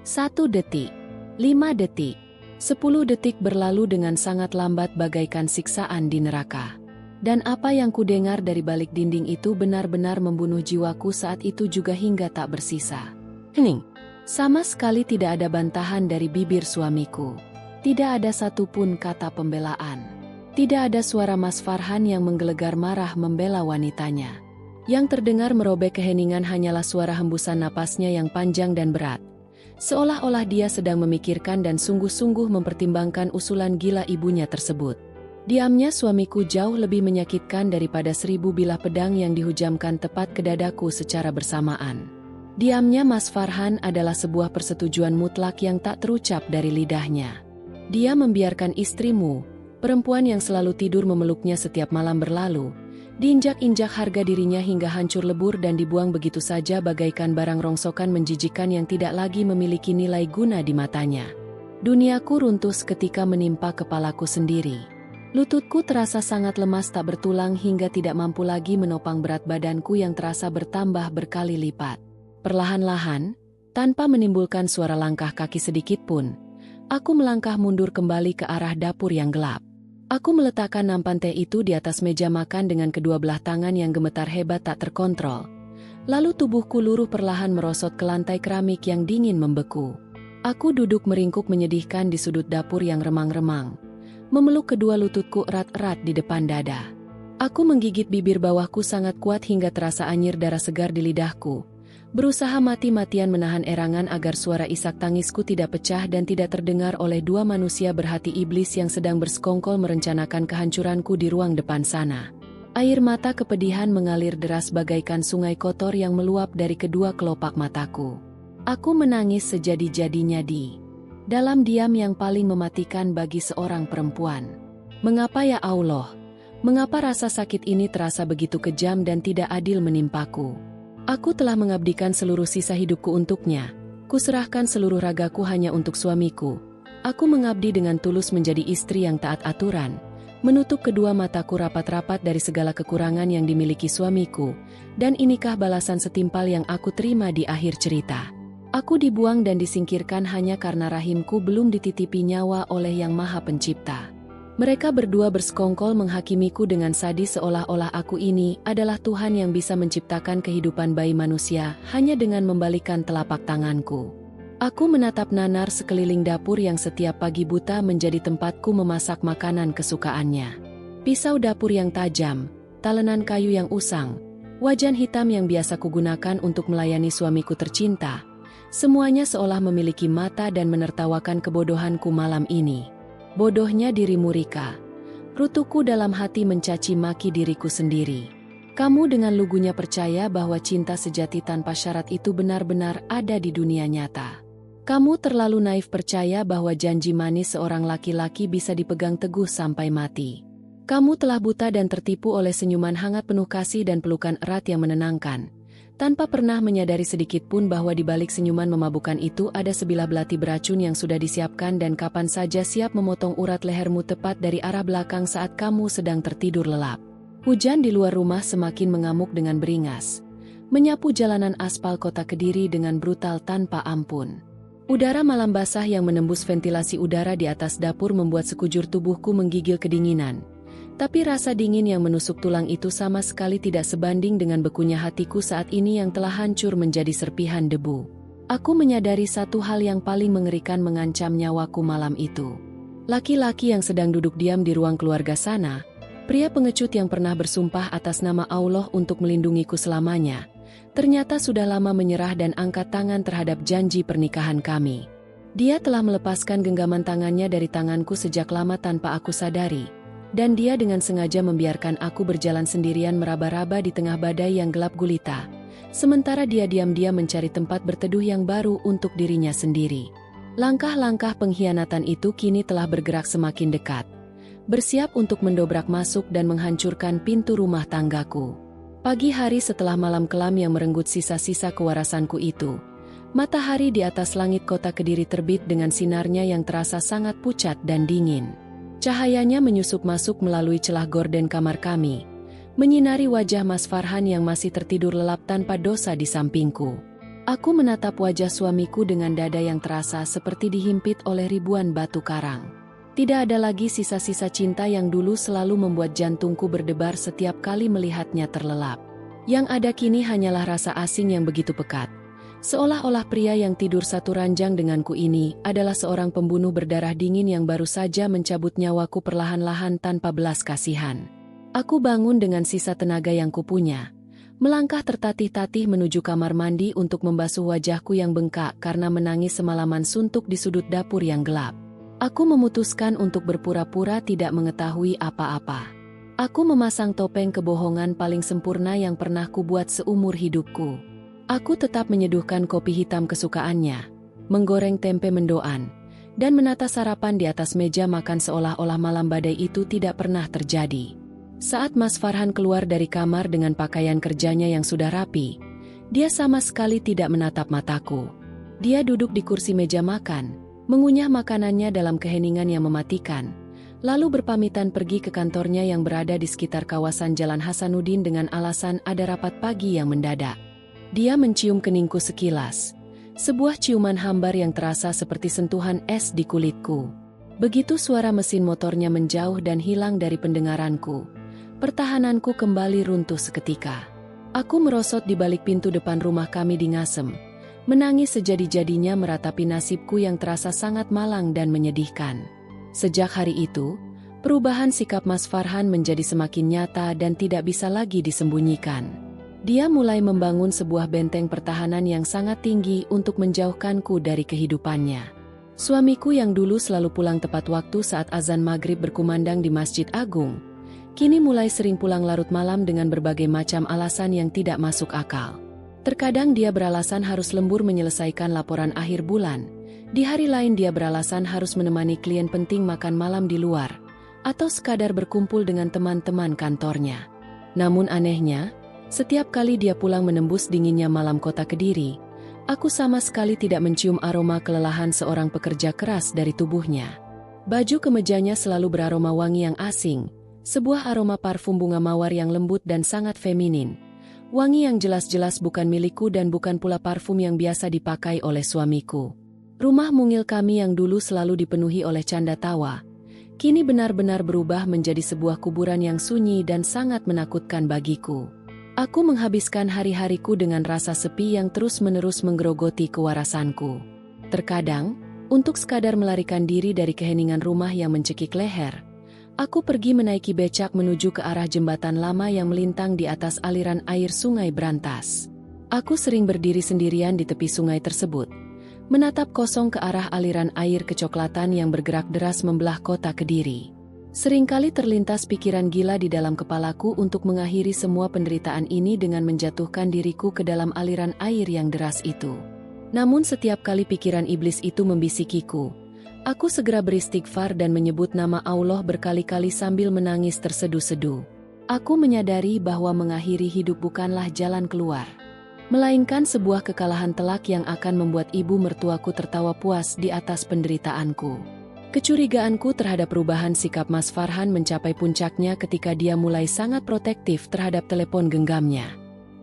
1 detik, 5 detik, 10 detik berlalu dengan sangat lambat bagaikan siksaan di neraka. Dan apa yang kudengar dari balik dinding itu benar-benar membunuh jiwaku saat itu juga hingga tak bersisa. Hening. Sama sekali tidak ada bantahan dari bibir suamiku. Tidak ada satupun kata pembelaan. Tidak ada suara Mas Farhan yang menggelegar marah membela wanitanya. Yang terdengar merobek keheningan hanyalah suara hembusan napasnya yang panjang dan berat. Seolah-olah dia sedang memikirkan dan sungguh-sungguh mempertimbangkan usulan gila ibunya tersebut. Diamnya suamiku jauh lebih menyakitkan daripada 1000 bilah pedang yang dihujamkan tepat ke dadaku secara bersamaan. Diamnya Mas Farhan adalah sebuah persetujuan mutlak yang tak terucap dari lidahnya. Dia membiarkan istrimu, perempuan yang selalu tidur memeluknya setiap malam berlalu, diinjak-injak harga dirinya hingga hancur lebur dan dibuang begitu saja bagaikan barang rongsokan menjijikan yang tidak lagi memiliki nilai guna di matanya. Duniaku runtuh ketika menimpa kepalaku sendiri. Lututku terasa sangat lemas tak bertulang hingga tidak mampu lagi menopang berat badanku yang terasa bertambah berkali lipat. Perlahan-lahan, tanpa menimbulkan suara langkah kaki sedikit pun, aku melangkah mundur kembali ke arah dapur yang gelap. Aku meletakkan nampan teh itu di atas meja makan dengan kedua belah tangan yang gemetar hebat tak terkontrol. Lalu tubuhku luruh perlahan merosot ke lantai keramik yang dingin membeku. Aku duduk meringkuk menyedihkan di sudut dapur yang remang-remang, memeluk kedua lututku erat-erat di depan dada. Aku menggigit bibir bawahku sangat kuat hingga terasa anyir darah segar di lidahku, berusaha mati-matian menahan erangan agar suara isak tangisku tidak pecah dan tidak terdengar oleh dua manusia berhati iblis yang sedang bersekongkol merencanakan kehancuranku di ruang depan sana. Air mata kepedihan mengalir deras bagaikan sungai kotor yang meluap dari kedua kelopak mataku. Aku menangis sejadi-jadinya di dalam diam yang paling mematikan bagi seorang perempuan. Mengapa ya Allah? Mengapa rasa sakit ini terasa begitu kejam dan tidak adil menimpaku? Aku telah mengabdikan seluruh sisa hidupku untuknya. Kuserahkan seluruh ragaku hanya untuk suamiku. Aku mengabdi dengan tulus menjadi istri yang taat aturan, menutup kedua mataku rapat-rapat dari segala kekurangan yang dimiliki suamiku, dan inikah balasan setimpal yang aku terima di akhir cerita. Aku dibuang dan disingkirkan hanya karena rahimku belum dititipi nyawa oleh Yang Maha Pencipta. Mereka berdua bersekongkol menghakimiku dengan sadis seolah-olah aku ini adalah Tuhan yang bisa menciptakan kehidupan bayi manusia hanya dengan membalikkan telapak tanganku. Aku menatap nanar sekeliling dapur yang setiap pagi buta menjadi tempatku memasak makanan kesukaannya. Pisau dapur yang tajam, talenan kayu yang usang, wajan hitam yang biasa kugunakan untuk melayani suamiku tercinta, semuanya seolah memiliki mata dan menertawakan kebodohanku malam ini. Bodohnya dirimu, Rika. Rutuku dalam hati mencaci maki diriku sendiri. Kamu dengan lugunya percaya bahwa cinta sejati tanpa syarat itu benar-benar ada di dunia nyata. Kamu terlalu naif percaya bahwa janji manis seorang laki-laki bisa dipegang teguh sampai mati. Kamu telah buta dan tertipu oleh senyuman hangat penuh kasih dan pelukan erat yang menenangkan, tanpa pernah menyadari sedikit pun bahwa di balik senyuman memabukkan itu ada sebilah belati beracun yang sudah disiapkan dan kapan saja siap memotong urat lehermu tepat dari arah belakang saat kamu sedang tertidur lelap. Hujan di luar rumah semakin mengamuk dengan beringas, menyapu jalanan aspal kota Kediri dengan brutal tanpa ampun. Udara malam basah yang menembus ventilasi udara di atas dapur membuat sekujur tubuhku menggigil kedinginan. Tapi rasa dingin yang menusuk tulang itu sama sekali tidak sebanding dengan bekunya hatiku saat ini yang telah hancur menjadi serpihan debu. Aku menyadari satu hal yang paling mengerikan mengancam nyawaku malam itu. Laki-laki yang sedang duduk diam di ruang keluarga sana, pria pengecut yang pernah bersumpah atas nama Allah untuk melindungiku selamanya, ternyata sudah lama menyerah dan angkat tangan terhadap janji pernikahan kami. Dia telah melepaskan genggaman tangannya dari tanganku sejak lama tanpa aku sadari. Dan dia dengan sengaja membiarkan aku berjalan sendirian meraba-raba di tengah badai yang gelap gulita. Sementara dia diam-diam mencari tempat berteduh yang baru untuk dirinya sendiri. Langkah-langkah pengkhianatan itu kini telah bergerak semakin dekat. Bersiap untuk mendobrak masuk dan menghancurkan pintu rumah tanggaku. Pagi hari setelah malam kelam yang merenggut sisa-sisa kewarasanku itu, matahari di atas langit kota Kediri terbit dengan sinarnya yang terasa sangat pucat dan dingin. Cahayanya menyusup masuk melalui celah gorden kamar kami, menyinari wajah Mas Farhan yang masih tertidur lelap tanpa dosa di sampingku. Aku menatap wajah suamiku dengan dada yang terasa seperti dihimpit oleh ribuan batu karang. Tidak ada lagi sisa-sisa cinta yang dulu selalu membuat jantungku berdebar setiap kali melihatnya terlelap. Yang ada kini hanyalah rasa asing yang begitu pekat. Seolah-olah pria yang tidur satu ranjang denganku ini adalah seorang pembunuh berdarah dingin yang baru saja mencabut nyawaku perlahan-lahan tanpa belas kasihan. Aku bangun dengan sisa tenaga yang kupunya, melangkah tertatih-tatih menuju kamar mandi untuk membasuh wajahku yang bengkak karena menangis semalaman suntuk di sudut dapur yang gelap. Aku memutuskan untuk berpura-pura tidak mengetahui apa-apa. Aku memasang topeng kebohongan paling sempurna yang pernah kubuat seumur hidupku. Aku tetap menyeduhkan kopi hitam kesukaannya, menggoreng tempe mendoan, dan menata sarapan di atas meja makan seolah-olah malam badai itu tidak pernah terjadi. Saat Mas Farhan keluar dari kamar dengan pakaian kerjanya yang sudah rapi, dia sama sekali tidak menatap mataku. Dia duduk di kursi meja makan, mengunyah makanannya dalam keheningan yang mematikan, lalu berpamitan pergi ke kantornya yang berada di sekitar kawasan Jalan Hasanuddin dengan alasan ada rapat pagi yang mendadak. Dia mencium keningku sekilas, sebuah ciuman hambar yang terasa seperti sentuhan es di kulitku. Begitu suara mesin motornya menjauh dan hilang dari pendengaranku, pertahananku kembali runtuh seketika. Aku merosot di balik pintu depan rumah kami di Ngasem, menangis sejadi-jadinya meratapi nasibku yang terasa sangat malang dan menyedihkan. Sejak hari itu, perubahan sikap Mas Farhan menjadi semakin nyata dan tidak bisa lagi disembunyikan. Dia mulai membangun sebuah benteng pertahanan yang sangat tinggi untuk menjauhkanku dari kehidupannya. Suamiku yang dulu selalu pulang tepat waktu saat azan maghrib berkumandang di Masjid Agung, kini mulai sering pulang larut malam dengan berbagai macam alasan yang tidak masuk akal. Terkadang dia beralasan harus lembur menyelesaikan laporan akhir bulan, di hari lain dia beralasan harus menemani klien penting makan malam di luar, atau sekadar berkumpul dengan teman-teman kantornya. Namun anehnya, setiap kali dia pulang menembus dinginnya malam kota Kediri, aku sama sekali tidak mencium aroma kelelahan seorang pekerja keras dari tubuhnya. Baju kemejanya selalu beraroma wangi yang asing, sebuah aroma parfum bunga mawar yang lembut dan sangat feminin. Wangi yang jelas-jelas bukan milikku dan bukan pula parfum yang biasa dipakai oleh suamiku. Rumah mungil kami yang dulu selalu dipenuhi oleh canda tawa, kini benar-benar berubah menjadi sebuah kuburan yang sunyi dan sangat menakutkan bagiku. Aku menghabiskan hari-hariku dengan rasa sepi yang terus-menerus menggerogoti kewarasanku. Terkadang, untuk sekadar melarikan diri dari keheningan rumah yang mencekik leher, aku pergi menaiki becak menuju ke arah jembatan lama yang melintang di atas aliran air Sungai Brantas. Aku sering berdiri sendirian di tepi sungai tersebut, menatap kosong ke arah aliran air kecoklatan yang bergerak deras membelah kota Kediri. Seringkali terlintas pikiran gila di dalam kepalaku untuk mengakhiri semua penderitaan ini dengan menjatuhkan diriku ke dalam aliran air yang deras itu. Namun setiap kali pikiran iblis itu membisikiku, Aku segera beristighfar dan menyebut nama Allah berkali-kali sambil menangis terseduh-seduh. Aku menyadari bahwa mengakhiri hidup bukanlah jalan keluar, melainkan sebuah kekalahan telak yang akan membuat ibu mertuaku tertawa puas di atas penderitaanku. Kecurigaanku terhadap perubahan sikap Mas Farhan mencapai puncaknya ketika dia mulai sangat protektif terhadap telepon genggamnya.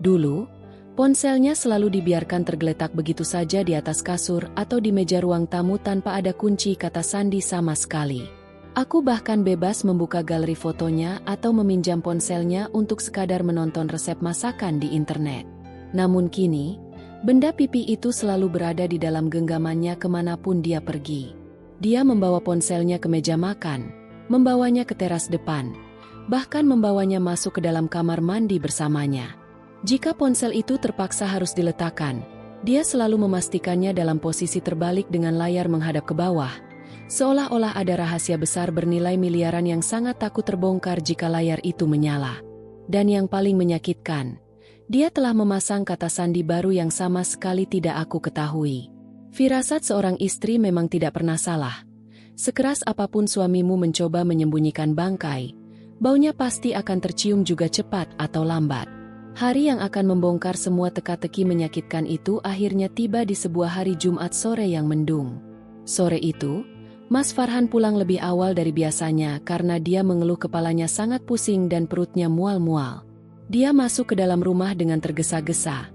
Dulu, ponselnya selalu dibiarkan tergeletak begitu saja di atas kasur atau di meja ruang tamu tanpa ada kunci, kata Sandi, sama sekali. Aku bahkan bebas membuka galeri fotonya atau meminjam ponselnya untuk sekadar menonton resep masakan di internet. Namun kini, benda pipi itu selalu berada di dalam genggamannya kemanapun dia pergi. Dia membawa ponselnya ke meja makan, membawanya ke teras depan, bahkan membawanya masuk ke dalam kamar mandi bersamanya. Jika ponsel itu terpaksa harus diletakkan, dia selalu memastikannya dalam posisi terbalik dengan layar menghadap ke bawah, seolah-olah ada rahasia besar bernilai miliaran yang sangat takut terbongkar jika layar itu menyala. Dan yang paling menyakitkan, dia telah memasang kata sandi baru yang sama sekali tidak aku ketahui. Firasat seorang istri memang tidak pernah salah. Sekeras apapun suamimu mencoba menyembunyikan bangkai, baunya pasti akan tercium juga cepat atau lambat. Hari yang akan membongkar semua teka-teki menyakitkan itu akhirnya tiba di sebuah hari Jumat sore yang mendung. Sore itu, Mas Farhan pulang lebih awal dari biasanya karena dia mengeluh kepalanya sangat pusing dan perutnya mual-mual. Dia masuk ke dalam rumah dengan tergesa-gesa,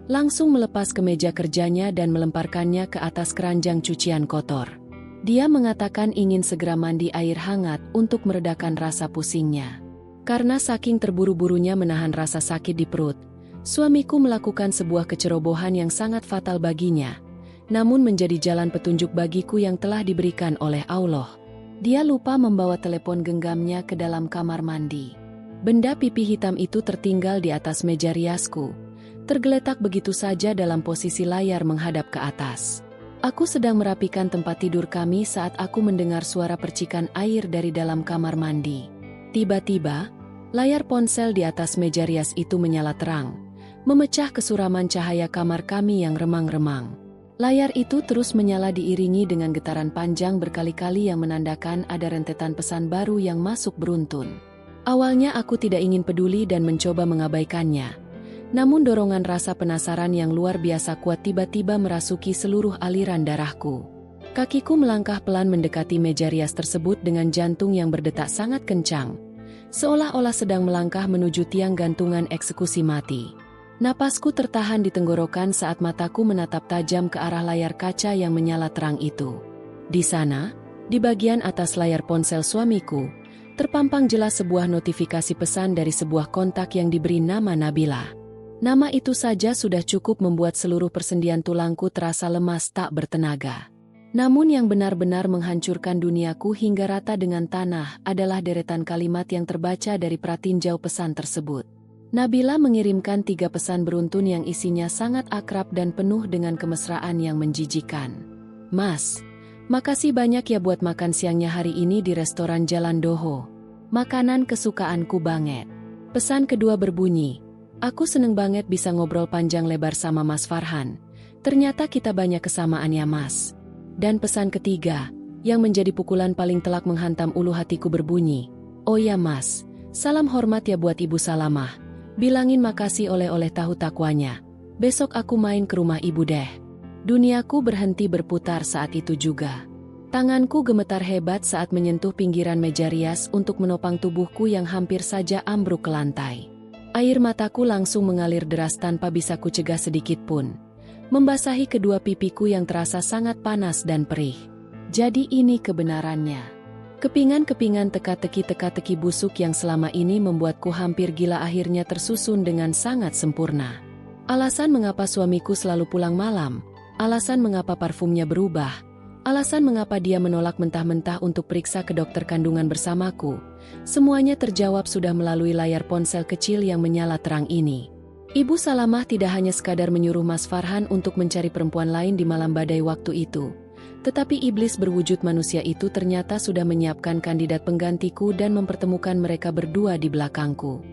langsung melepas kemeja kerjanya dan melemparkannya ke atas keranjang cucian kotor. Dia mengatakan ingin segera mandi air hangat untuk meredakan rasa pusingnya. Karena saking terburu-burunya menahan rasa sakit di perut, suamiku melakukan sebuah kecerobohan yang sangat fatal baginya, namun menjadi jalan petunjuk bagiku yang telah diberikan oleh Allah. Dia lupa membawa telepon genggamnya ke dalam kamar mandi. Benda pipi hitam itu tertinggal di atas meja riasku, tergeletak begitu saja dalam posisi layar menghadap ke atas. Aku sedang merapikan tempat tidur kami saat aku mendengar suara percikan air dari dalam kamar mandi. Tiba-tiba, layar ponsel di atas meja rias itu menyala terang, memecah kesuraman cahaya kamar kami yang remang-remang. Layar itu terus menyala diiringi dengan getaran panjang berkali-kali yang menandakan ada rentetan pesan baru yang masuk beruntun. Awalnya aku tidak ingin peduli dan mencoba mengabaikannya. Namun dorongan rasa penasaran yang luar biasa kuat tiba-tiba merasuki seluruh aliran darahku. Kakiku melangkah pelan mendekati meja rias tersebut dengan jantung yang berdetak sangat kencang, seolah-olah sedang melangkah menuju tiang gantungan eksekusi mati. Napasku tertahan di tenggorokan saat mataku menatap tajam ke arah layar kaca yang menyala terang itu. Di sana, di bagian atas layar ponsel suamiku, terpampang jelas sebuah notifikasi pesan dari sebuah kontak yang diberi nama Nabila. Nama itu saja sudah cukup membuat seluruh persendian tulangku terasa lemas tak bertenaga. Namun yang benar-benar menghancurkan duniaku hingga rata dengan tanah adalah deretan kalimat yang terbaca dari pratinjau pesan tersebut. Nabila mengirimkan 3 pesan beruntun yang isinya sangat akrab dan penuh dengan kemesraan yang menjijikan. Mas, makasih banyak ya buat makan siangnya hari ini di restoran Jalan Doho. Makanan kesukaanku banget. Pesan kedua berbunyi, aku seneng banget bisa ngobrol panjang lebar sama Mas Farhan. Ternyata kita banyak kesamaan ya Mas. Dan pesan ketiga, yang menjadi pukulan paling telak menghantam ulu hatiku berbunyi, oh ya Mas, salam hormat ya buat Ibu Salamah. Bilangin makasih oleh-oleh tahu takwanya. Besok aku main ke rumah ibu deh. Duniaku berhenti berputar saat itu juga. Tanganku gemetar hebat saat menyentuh pinggiran meja rias untuk menopang tubuhku yang hampir saja ambruk ke lantai. Air mataku langsung mengalir deras tanpa bisa kucegah sedikit pun, membasahi kedua pipiku yang terasa sangat panas dan perih. Jadi ini kebenarannya. Kepingan-kepingan teka-teki busuk yang selama ini membuatku hampir gila akhirnya tersusun dengan sangat sempurna. Alasan mengapa suamiku selalu pulang malam, alasan mengapa parfumnya berubah, alasan mengapa dia menolak mentah-mentah untuk periksa ke dokter kandungan bersamaku, semuanya terjawab sudah melalui layar ponsel kecil yang menyala terang ini. Ibu Salamah tidak hanya sekadar menyuruh Mas Farhan untuk mencari perempuan lain di malam badai waktu itu, tetapi iblis berwujud manusia itu ternyata sudah menyiapkan kandidat penggantiku dan mempertemukan mereka berdua di belakangku.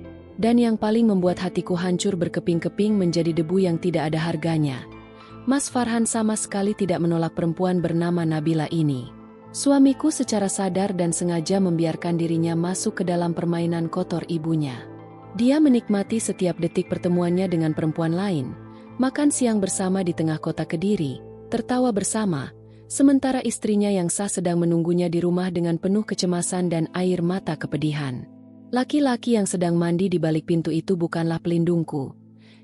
Dan yang paling membuat hatiku hancur berkeping-keping menjadi debu yang tidak ada harganya, Mas Farhan sama sekali tidak menolak perempuan bernama Nabila ini. Suamiku secara sadar dan sengaja membiarkan dirinya masuk ke dalam permainan kotor ibunya. Dia menikmati setiap detik pertemuannya dengan perempuan lain, makan siang bersama di tengah kota Kediri, tertawa bersama, sementara istrinya yang sah sedang menunggunya di rumah dengan penuh kecemasan dan air mata kepedihan. Laki-laki yang sedang mandi di balik pintu itu bukanlah pelindungku.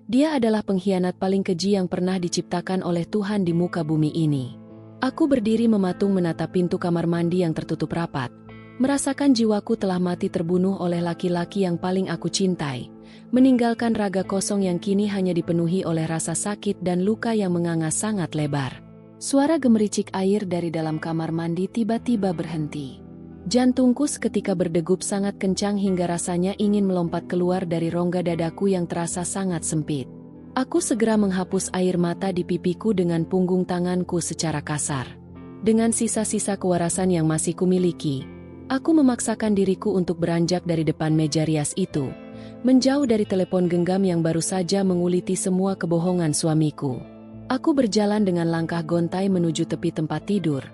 Dia adalah pengkhianat paling keji yang pernah diciptakan oleh Tuhan di muka bumi ini. Aku berdiri mematung menatap pintu kamar mandi yang tertutup rapat, merasakan jiwaku telah mati terbunuh oleh laki-laki yang paling aku cintai, meninggalkan raga kosong yang kini hanya dipenuhi oleh rasa sakit dan luka yang menganga sangat lebar. Suara gemericik air dari dalam kamar mandi tiba-tiba berhenti. Jantungku seketika berdegup sangat kencang hingga rasanya ingin melompat keluar dari rongga dadaku yang terasa sangat sempit. Aku segera menghapus air mata di pipiku dengan punggung tanganku secara kasar. Dengan sisa-sisa kewarasan yang masih kumiliki, aku memaksakan diriku untuk beranjak dari depan meja rias itu, menjauh dari telepon genggam yang baru saja menguliti semua kebohongan suamiku. Aku berjalan dengan langkah gontai menuju tepi tempat tidur,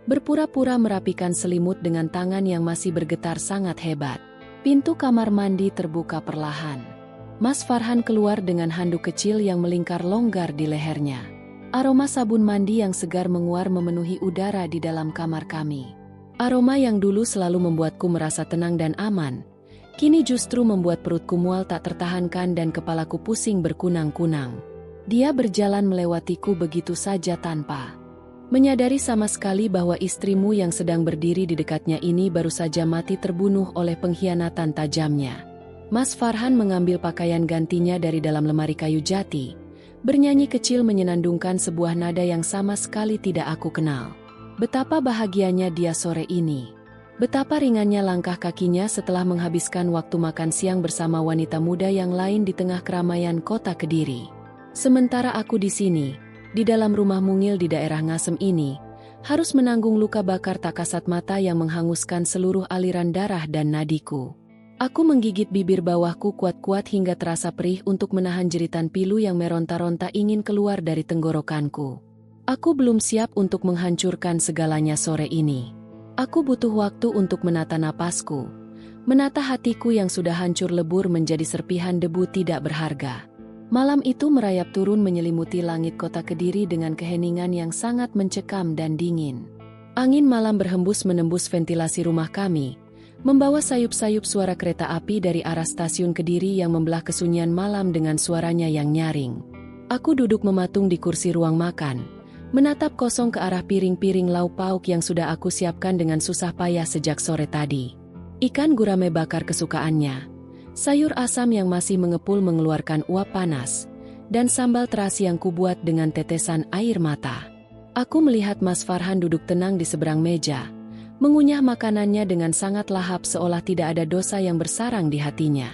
berpura-pura merapikan selimut dengan tangan yang masih bergetar sangat hebat. Pintu kamar mandi terbuka perlahan. Mas Farhan keluar dengan handuk kecil yang melingkar longgar di lehernya. Aroma sabun mandi yang segar menguar memenuhi udara di dalam kamar kami. Aroma yang dulu selalu membuatku merasa tenang dan aman, kini justru membuat perutku mual tak tertahankan dan kepalaku pusing berkunang-kunang. Dia berjalan melewatiku begitu saja tanpa menyadari sama sekali bahwa istrimu yang sedang berdiri di dekatnya ini baru saja mati terbunuh oleh pengkhianatan tajamnya. Mas Farhan mengambil pakaian gantinya dari dalam lemari kayu jati, bernyanyi kecil menyenandungkan sebuah nada yang sama sekali tidak aku kenal. Betapa bahagianya dia sore ini. Betapa ringannya langkah kakinya setelah menghabiskan waktu makan siang bersama wanita muda yang lain di tengah keramaian kota Kediri. Sementara aku di sini, di dalam rumah mungil di daerah Ngasem ini, harus menanggung luka bakar tak kasat mata yang menghanguskan seluruh aliran darah dan nadiku. Aku menggigit bibir bawahku kuat-kuat hingga terasa perih untuk menahan jeritan pilu yang meronta-ronta ingin keluar dari tenggorokanku. Aku belum siap untuk menghancurkan segalanya sore ini. Aku butuh waktu untuk menata napasku, menata hatiku yang sudah hancur lebur menjadi serpihan debu tidak berharga. Malam itu merayap turun menyelimuti langit kota Kediri dengan keheningan yang sangat mencekam dan dingin. Angin malam berhembus menembus ventilasi rumah kami, membawa sayup-sayup suara kereta api dari arah stasiun Kediri yang membelah kesunyian malam dengan suaranya yang nyaring. Aku duduk mematung di kursi ruang makan, menatap kosong ke arah piring-piring lauk pauk yang sudah aku siapkan dengan susah payah sejak sore tadi. Ikan gurame bakar kesukaannya, sayur asam yang masih mengepul mengeluarkan uap panas, dan sambal terasi yang kubuat dengan tetesan air mata. Aku melihat Mas Farhan duduk tenang di seberang meja, mengunyah makanannya dengan sangat lahap seolah tidak ada dosa yang bersarang di hatinya.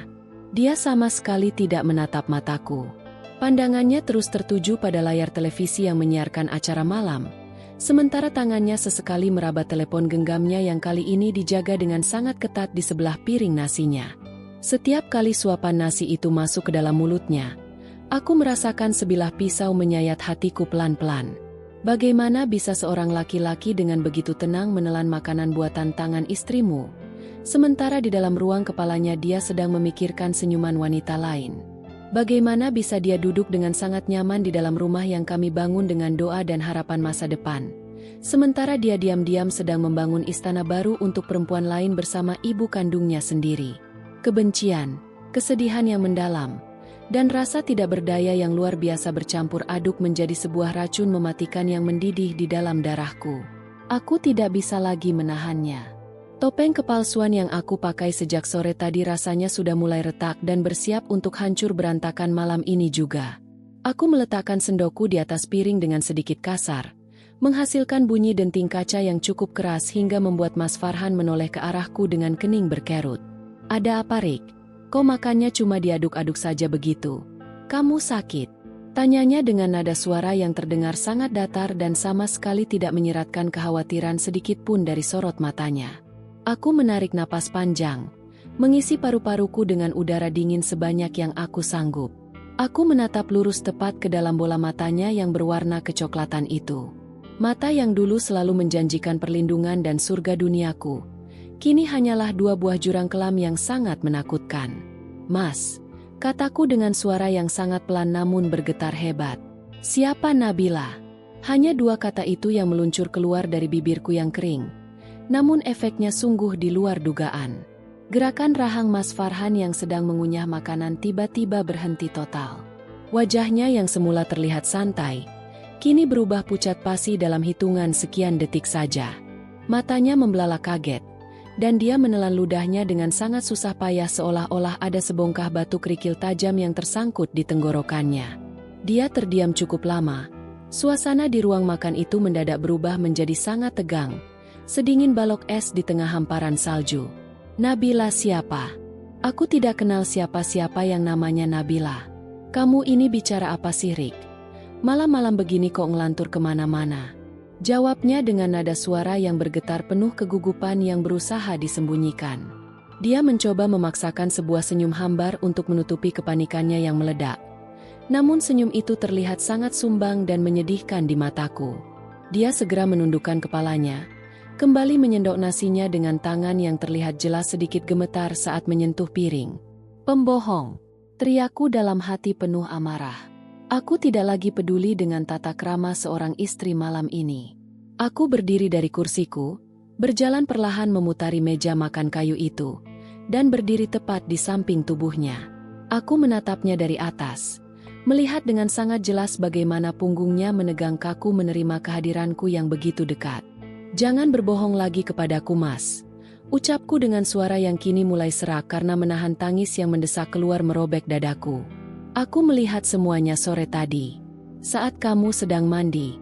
Dia sama sekali tidak menatap mataku. Pandangannya terus tertuju pada layar televisi yang menyiarkan acara malam, sementara tangannya sesekali meraba telepon genggamnya yang kali ini dijaga dengan sangat ketat di sebelah piring nasinya. Setiap kali suapan nasi itu masuk ke dalam mulutnya, aku merasakan sebilah pisau menyayat hatiku pelan-pelan. Bagaimana bisa seorang laki-laki dengan begitu tenang menelan makanan buatan tangan istrimu, sementara di dalam ruang kepalanya dia sedang memikirkan senyuman wanita lain? Bagaimana bisa dia duduk dengan sangat nyaman di dalam rumah yang kami bangun dengan doa dan harapan masa depan, sementara dia diam-diam sedang membangun istana baru untuk perempuan lain bersama ibu kandungnya sendiri? Kebencian, kesedihan yang mendalam, dan rasa tidak berdaya yang luar biasa bercampur aduk menjadi sebuah racun mematikan yang mendidih di dalam darahku. Aku tidak bisa lagi menahannya. Topeng kepalsuan yang aku pakai sejak sore tadi rasanya sudah mulai retak dan bersiap untuk hancur berantakan malam ini juga. Aku meletakkan sendokku di atas piring dengan sedikit kasar, menghasilkan bunyi denting kaca yang cukup keras hingga membuat Mas Farhan menoleh ke arahku dengan kening berkerut. "Ada apa, Rik? Kau makannya cuma diaduk-aduk saja begitu? Kamu sakit?" Tanyanya dengan nada suara yang terdengar sangat datar dan sama sekali tidak menyiratkan kekhawatiran sedikit pun dari sorot matanya. Aku menarik napas panjang, mengisi paru-paruku dengan udara dingin sebanyak yang aku sanggup. Aku menatap lurus tepat ke dalam bola matanya yang berwarna kecoklatan itu. Mata yang dulu selalu menjanjikan perlindungan dan surga duniaku, kini hanyalah dua buah jurang kelam yang sangat menakutkan. Mas, kataku dengan suara yang sangat pelan namun bergetar hebat. Siapa Nabila? Hanya dua kata itu yang meluncur keluar dari bibirku yang kering. Namun efeknya sungguh di luar dugaan. Gerakan rahang Mas Farhan yang sedang mengunyah makanan tiba-tiba berhenti total. Wajahnya yang semula terlihat santai, kini berubah pucat pasi dalam hitungan sekian detik saja. Matanya membelalak kaget, dan dia menelan ludahnya dengan sangat susah payah seolah-olah ada sebongkah batu kerikil tajam yang tersangkut di tenggorokannya. Dia terdiam cukup lama. Suasana di ruang makan itu mendadak berubah menjadi sangat tegang, sedingin balok es di tengah hamparan salju. Nabila siapa? Aku tidak kenal siapa-siapa yang namanya Nabila. Kamu ini bicara apa sih, Rick? Malam-malam begini kok ngelantur kemana-mana? Jawabnya dengan nada suara yang bergetar penuh kegugupan yang berusaha disembunyikan. Dia mencoba memaksakan sebuah senyum hambar untuk menutupi kepanikannya yang meledak. Namun senyum itu terlihat sangat sumbang dan menyedihkan di mataku. Dia segera menundukkan kepalanya, kembali menyendok nasinya dengan tangan yang terlihat jelas sedikit gemetar saat menyentuh piring. Pembohong, teriakku dalam hati penuh amarah. Aku tidak lagi peduli dengan tata krama seorang istri malam ini. Aku berdiri dari kursiku, berjalan perlahan memutari meja makan kayu itu, dan berdiri tepat di samping tubuhnya. Aku menatapnya dari atas, melihat dengan sangat jelas bagaimana punggungnya menegang kaku menerima kehadiranku yang begitu dekat. Jangan berbohong lagi kepadaku, Mas. Ucapku dengan suara yang kini mulai serak karena menahan tangis yang mendesak keluar merobek dadaku. Aku melihat semuanya sore tadi. Saat kamu sedang mandi,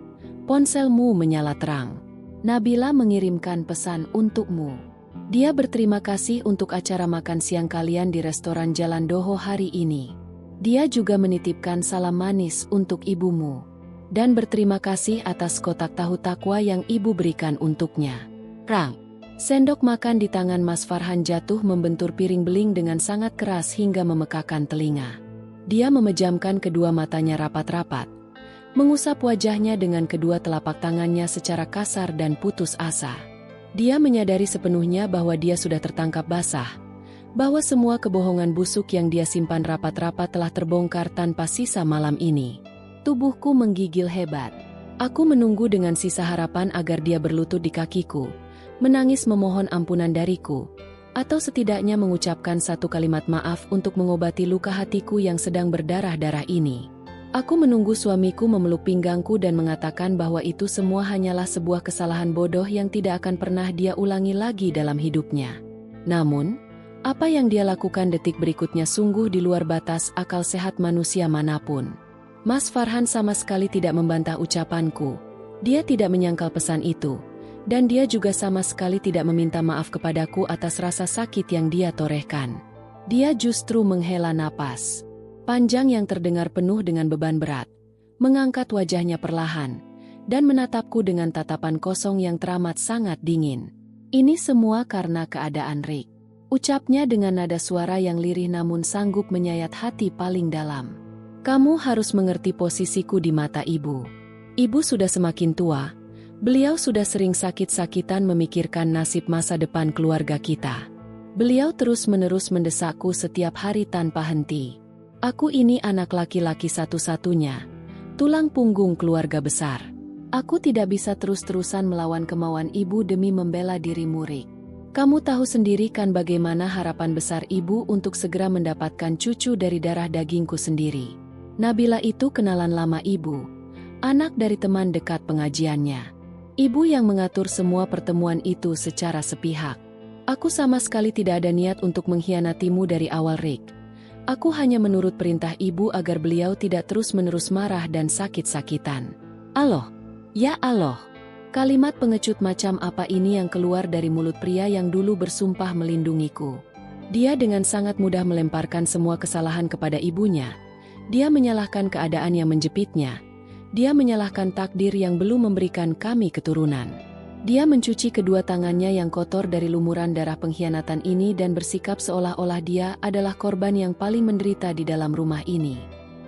ponselmu menyala terang. Nabila mengirimkan pesan untukmu. Dia berterima kasih untuk acara makan siang kalian di restoran Jalan Doho hari ini. Dia juga menitipkan salam manis untuk ibumu. Dan berterima kasih atas kotak tahu takwa yang ibu berikan untuknya. Rang. Sendok makan di tangan Mas Farhan jatuh membentur piring beling dengan sangat keras hingga memekakan telinga. Dia memejamkan kedua matanya rapat-rapat, mengusap wajahnya dengan kedua telapak tangannya secara kasar dan putus asa. Dia menyadari sepenuhnya bahwa dia sudah tertangkap basah, bahwa semua kebohongan busuk yang dia simpan rapat-rapat telah terbongkar tanpa sisa malam ini. Tubuhku menggigil hebat. Aku menunggu dengan sisa harapan agar dia berlutut di kakiku, menangis memohon ampunan dariku, atau setidaknya mengucapkan satu kalimat maaf untuk mengobati luka hatiku yang sedang berdarah-darah ini. Aku menunggu suamiku memeluk pinggangku dan mengatakan bahwa itu semua hanyalah sebuah kesalahan bodoh yang tidak akan pernah dia ulangi lagi dalam hidupnya. Namun, apa yang dia lakukan detik berikutnya sungguh di luar batas akal sehat manusia manapun. Mas Farhan sama sekali tidak membantah ucapanku. Dia tidak menyangkal pesan itu. Dan dia juga sama sekali tidak meminta maaf kepadaku atas rasa sakit yang dia torehkan. Dia justru menghela napas panjang yang terdengar penuh dengan beban berat, mengangkat wajahnya perlahan, dan menatapku dengan tatapan kosong yang teramat sangat dingin. Ini semua karena keadaan Rick. Ucapnya dengan nada suara yang lirih namun sanggup menyayat hati paling dalam. Kamu harus mengerti posisiku di mata ibu. Ibu sudah semakin tua. Beliau sudah sering sakit-sakitan memikirkan nasib masa depan keluarga kita. Beliau terus-menerus mendesakku setiap hari tanpa henti. Aku ini anak laki-laki satu-satunya, tulang punggung keluarga besar. Aku tidak bisa terus-terusan melawan kemauan ibu demi membela dirimu, Rick. Kamu tahu sendiri kan bagaimana harapan besar ibu untuk segera mendapatkan cucu dari darah dagingku sendiri. Nabila itu kenalan lama ibu, anak dari teman dekat pengajiannya. Ibu yang mengatur semua pertemuan itu secara sepihak. Aku sama sekali tidak ada niat untuk mengkhianatimu dari awal, Rick. Aku hanya menurut perintah ibu agar beliau tidak terus-menerus marah dan sakit-sakitan. Aloh, ya aloh. Kalimat pengecut macam apa ini yang keluar dari mulut pria yang dulu bersumpah melindungiku. Dia dengan sangat mudah melemparkan semua kesalahan kepada ibunya. Dia menyalahkan keadaan yang menjepitnya. Dia menyalahkan takdir yang belum memberikan kami keturunan. Dia mencuci kedua tangannya yang kotor dari lumuran darah pengkhianatan ini dan bersikap seolah-olah dia adalah korban yang paling menderita di dalam rumah ini.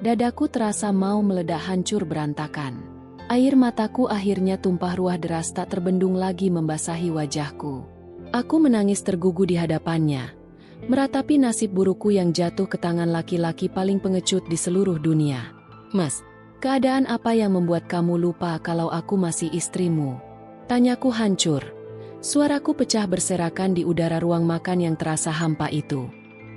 Dadaku terasa mau meledak hancur berantakan. Air mataku akhirnya tumpah ruah deras tak terbendung lagi membasahi wajahku. Aku menangis tergugu di hadapannya, meratapi nasib burukku yang jatuh ke tangan laki-laki paling pengecut di seluruh dunia. "Mas, keadaan apa yang membuat kamu lupa kalau aku masih istrimu?" Tanyaku hancur. Suaraku pecah berserakan di udara ruang makan yang terasa hampa itu.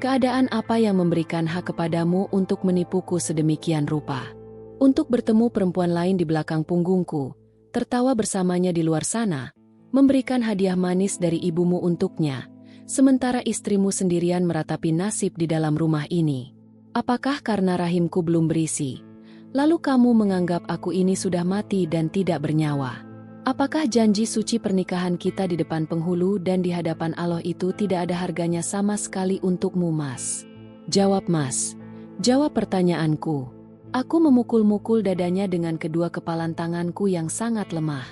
"Keadaan apa yang memberikan hak kepadamu untuk menipuku sedemikian rupa? Untuk bertemu perempuan lain di belakang punggungku, tertawa bersamanya di luar sana, memberikan hadiah manis dari ibumu untuknya, sementara istrimu sendirian meratapi nasib di dalam rumah ini. Apakah karena rahimku belum berisi, lalu kamu menganggap aku ini sudah mati dan tidak bernyawa? Apakah janji suci pernikahan kita di depan penghulu dan di hadapan Allah itu tidak ada harganya sama sekali untukmu, Mas? Jawab, Mas. Jawab pertanyaanku." Aku memukul-mukul dadanya dengan kedua kepalan tanganku yang sangat lemah.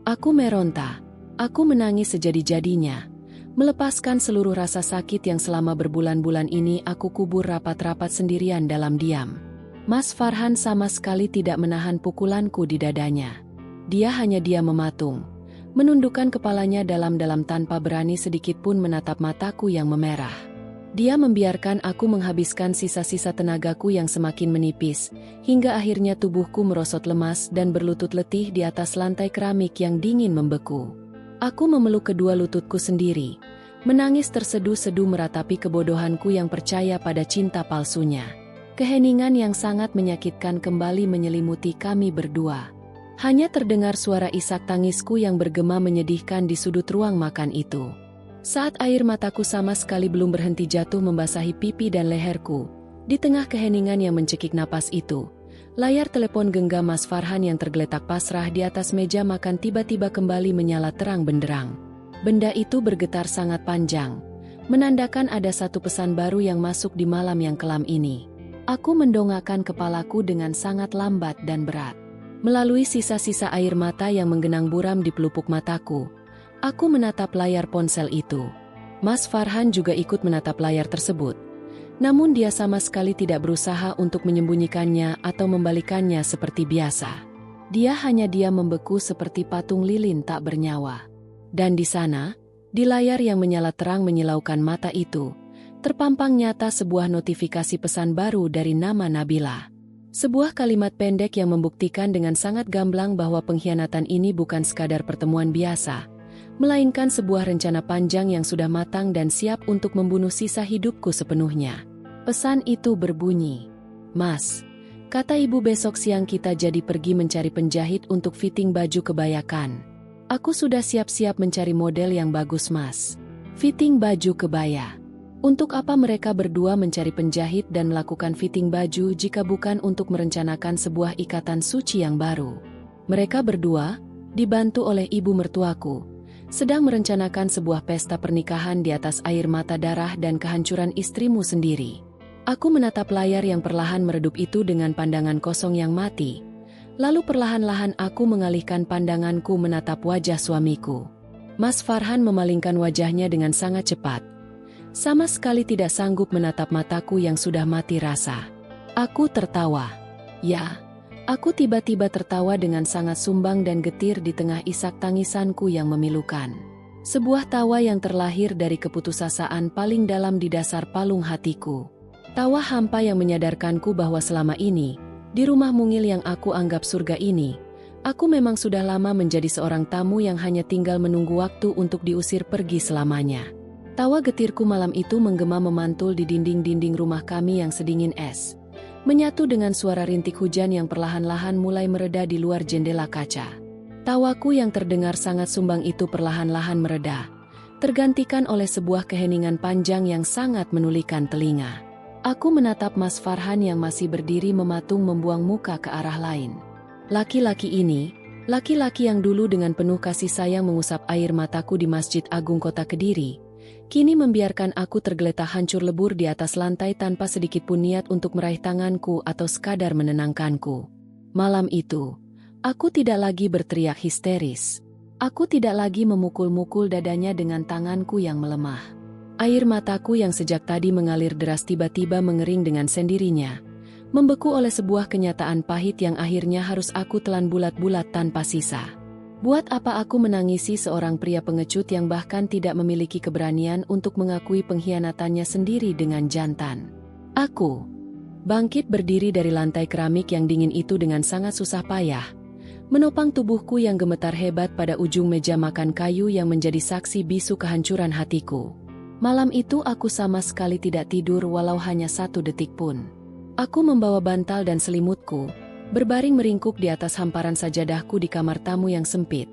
Aku meronta. Aku menangis sejadi-jadinya, melepaskan seluruh rasa sakit yang selama berbulan-bulan ini aku kubur rapat-rapat sendirian dalam diam. Mas Farhan sama sekali tidak menahan pukulanku di dadanya. Dia hanya diam mematung, menundukkan kepalanya dalam-dalam tanpa berani sedikit pun menatap mataku yang memerah. Dia membiarkan aku menghabiskan sisa-sisa tenagaku yang semakin menipis, hingga akhirnya tubuhku merosot lemas dan berlutut letih di atas lantai keramik yang dingin membeku. Aku memeluk kedua lututku sendiri, menangis terseduh-seduh meratapi kebodohanku yang percaya pada cinta palsunya. Keheningan yang sangat menyakitkan kembali menyelimuti kami berdua. Hanya terdengar suara isak tangisku yang bergema menyedihkan di sudut ruang makan itu. Saat air mataku sama sekali belum berhenti jatuh membasahi pipi dan leherku, di tengah keheningan yang mencekik napas itu, layar telepon genggam Mas Farhan yang tergeletak pasrah di atas meja makan tiba-tiba kembali menyala terang benderang. Benda itu bergetar sangat panjang, menandakan ada satu pesan baru yang masuk di malam yang kelam ini. Aku mendongakkan kepalaku dengan sangat lambat dan berat. Melalui sisa-sisa air mata yang menggenang buram di pelupuk mataku, aku menatap layar ponsel itu. Mas Farhan juga ikut menatap layar tersebut. Namun dia sama sekali tidak berusaha untuk menyembunyikannya atau membalikannya seperti biasa. Dia hanya diam membeku seperti patung lilin tak bernyawa. Dan di sana, di layar yang menyala terang menyilaukan mata itu, terpampang nyata sebuah notifikasi pesan baru dari nama Nabila. Sebuah kalimat pendek yang membuktikan dengan sangat gamblang bahwa pengkhianatan ini bukan sekadar pertemuan biasa, melainkan sebuah rencana panjang yang sudah matang dan siap untuk membunuh sisa hidupku sepenuhnya. Pesan itu berbunyi, "Mas, kata ibu besok siang kita jadi pergi mencari penjahit untuk fitting baju kebayakan. Aku sudah siap-siap mencari model yang bagus, Mas. Fitting baju kebaya. Untuk apa mereka berdua mencari penjahit dan melakukan fitting baju jika bukan untuk merencanakan sebuah ikatan suci yang baru? Mereka berdua, dibantu oleh ibu mertuaku, sedang merencanakan sebuah pesta pernikahan di atas air mata darah dan kehancuran istrimu sendiri." Aku menatap layar yang perlahan meredup itu dengan pandangan kosong yang mati. Lalu perlahan-lahan aku mengalihkan pandanganku menatap wajah suamiku. Mas Farhan memalingkan wajahnya dengan sangat cepat. Sama sekali tidak sanggup menatap mataku yang sudah mati rasa. Aku tertawa. Ya, aku tiba-tiba tertawa dengan sangat sumbang dan getir di tengah isak tangisanku yang memilukan. Sebuah tawa yang terlahir dari keputusasaan paling dalam di dasar palung hatiku. Tawa hampa yang menyadarkanku bahwa selama ini, di rumah mungil yang aku anggap surga ini, aku memang sudah lama menjadi seorang tamu yang hanya tinggal menunggu waktu untuk diusir pergi selamanya. Tawa getirku malam itu menggema memantul di dinding-dinding rumah kami yang sedingin es, menyatu dengan suara rintik hujan yang perlahan-lahan mulai mereda di luar jendela kaca. Tawaku yang terdengar sangat sumbang itu perlahan-lahan mereda, tergantikan oleh sebuah keheningan panjang yang sangat menulikan telinga. Aku menatap Mas Farhan yang masih berdiri mematung membuang muka ke arah lain. Laki-laki ini, laki-laki yang dulu dengan penuh kasih sayang mengusap air mataku di Masjid Agung Kota Kediri, kini membiarkan aku tergeletak hancur lebur di atas lantai tanpa sedikit pun niat untuk meraih tanganku atau sekadar menenangkanku. Malam itu, aku tidak lagi berteriak histeris. Aku tidak lagi memukul-mukul dadanya dengan tanganku yang melemah. Air mataku yang sejak tadi mengalir deras tiba-tiba mengering dengan sendirinya, membeku oleh sebuah kenyataan pahit yang akhirnya harus aku telan bulat-bulat tanpa sisa. Buat apa aku menangisi seorang pria pengecut yang bahkan tidak memiliki keberanian untuk mengakui pengkhianatannya sendiri dengan jantan? Aku bangkit berdiri dari lantai keramik yang dingin itu dengan sangat susah payah, menopang tubuhku yang gemetar hebat pada ujung meja makan kayu yang menjadi saksi bisu kehancuran hatiku. Malam itu aku sama sekali tidak tidur walau hanya 1 detik pun. Aku membawa bantal dan selimutku, berbaring meringkuk di atas hamparan sajadahku di kamar tamu yang sempit,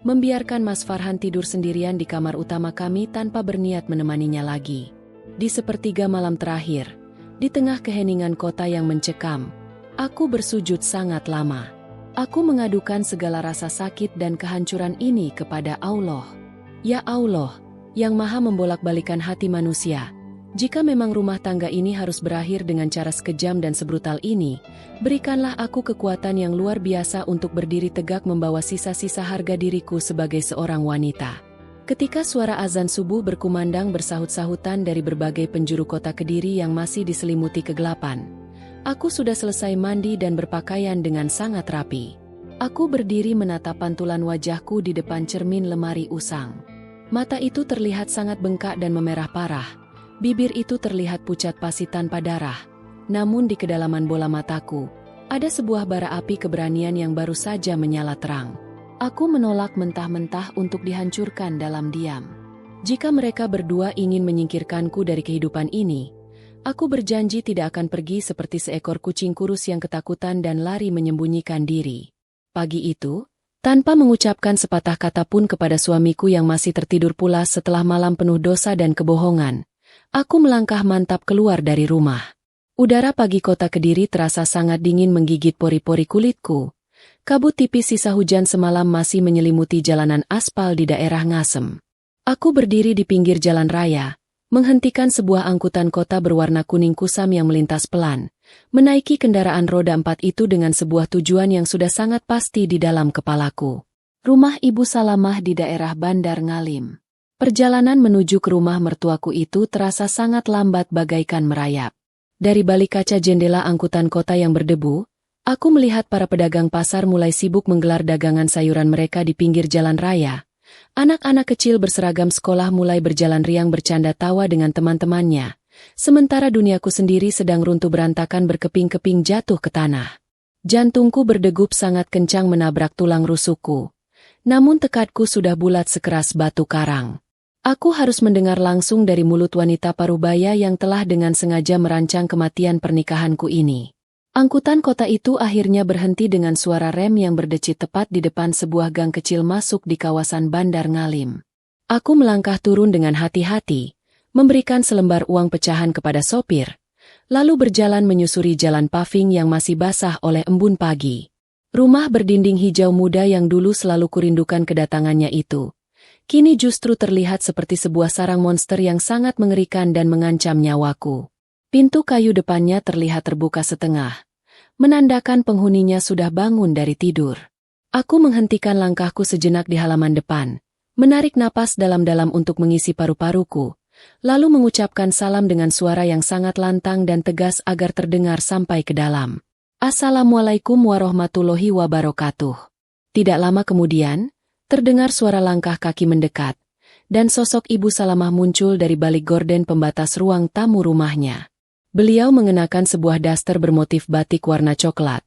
membiarkan Mas Farhan tidur sendirian di kamar utama kami tanpa berniat menemaninya lagi. Di sepertiga malam terakhir, di tengah keheningan kota yang mencekam, aku bersujud sangat lama. Aku mengadukan segala rasa sakit dan kehancuran ini kepada Allah. Ya Allah, yang maha membolak-balikan hati manusia, jika memang rumah tangga ini harus berakhir dengan cara sekejam dan sebrutal ini, berikanlah aku kekuatan yang luar biasa untuk berdiri tegak membawa sisa-sisa harga diriku sebagai seorang wanita. Ketika suara azan subuh berkumandang bersahut-sahutan dari berbagai penjuru kota Kediri yang masih diselimuti kegelapan, aku sudah selesai mandi dan berpakaian dengan sangat rapi. Aku berdiri menatap pantulan wajahku di depan cermin lemari usang. Mata itu terlihat sangat bengkak dan memerah parah. Bibir itu terlihat pucat pasi tanpa darah. Namun di kedalaman bola mataku, ada sebuah bara api keberanian yang baru saja menyala terang. Aku menolak mentah-mentah untuk dihancurkan dalam diam. Jika mereka berdua ingin menyingkirkanku dari kehidupan ini, aku berjanji tidak akan pergi seperti seekor kucing kurus yang ketakutan dan lari menyembunyikan diri. Pagi itu, tanpa mengucapkan sepatah kata pun kepada suamiku yang masih tertidur pulas setelah malam penuh dosa dan kebohongan, aku melangkah mantap keluar dari rumah. Udara pagi kota Kediri terasa sangat dingin menggigit pori-pori kulitku. Kabut tipis sisa hujan semalam masih menyelimuti jalanan aspal di daerah Ngasem. Aku berdiri di pinggir jalan raya, menghentikan sebuah angkutan kota berwarna kuning kusam yang melintas pelan, menaiki kendaraan roda 4 itu dengan sebuah tujuan yang sudah sangat pasti di dalam kepalaku. Rumah Ibu Salamah di daerah Bandar Ngalim. Perjalanan menuju ke rumah mertuaku itu terasa sangat lambat bagaikan merayap. Dari balik kaca jendela angkutan kota yang berdebu, aku melihat para pedagang pasar mulai sibuk menggelar dagangan sayuran mereka di pinggir jalan raya. Anak-anak kecil berseragam sekolah mulai berjalan riang bercanda tawa dengan teman-temannya, sementara duniaku sendiri sedang runtuh berantakan berkeping-keping jatuh ke tanah. Jantungku berdegup sangat kencang menabrak tulang rusukku, namun tekadku sudah bulat sekeras batu karang. Aku harus mendengar langsung dari mulut wanita parubaya yang telah dengan sengaja merancang kematian pernikahanku ini. Angkutan kota itu akhirnya berhenti dengan suara rem yang berdecit tepat di depan sebuah gang kecil masuk di kawasan Bandar Ngalim. Aku melangkah turun dengan hati-hati, memberikan selembar uang pecahan kepada sopir, lalu berjalan menyusuri jalan paving yang masih basah oleh embun pagi. Rumah berdinding hijau muda yang dulu selalu kurindukan kedatangannya itu, kini justru terlihat seperti sebuah sarang monster yang sangat mengerikan dan mengancam nyawaku. Pintu kayu depannya terlihat terbuka setengah, menandakan penghuninya sudah bangun dari tidur. Aku menghentikan langkahku sejenak di halaman depan, menarik napas dalam-dalam untuk mengisi paru-paruku, lalu mengucapkan salam dengan suara yang sangat lantang dan tegas agar terdengar sampai ke dalam. Assalamualaikum warahmatullahi wabarakatuh. Tidak lama kemudian, terdengar suara langkah kaki mendekat, dan sosok Ibu Salamah muncul dari balik gorden pembatas ruang tamu rumahnya. Beliau mengenakan sebuah daster bermotif batik warna coklat.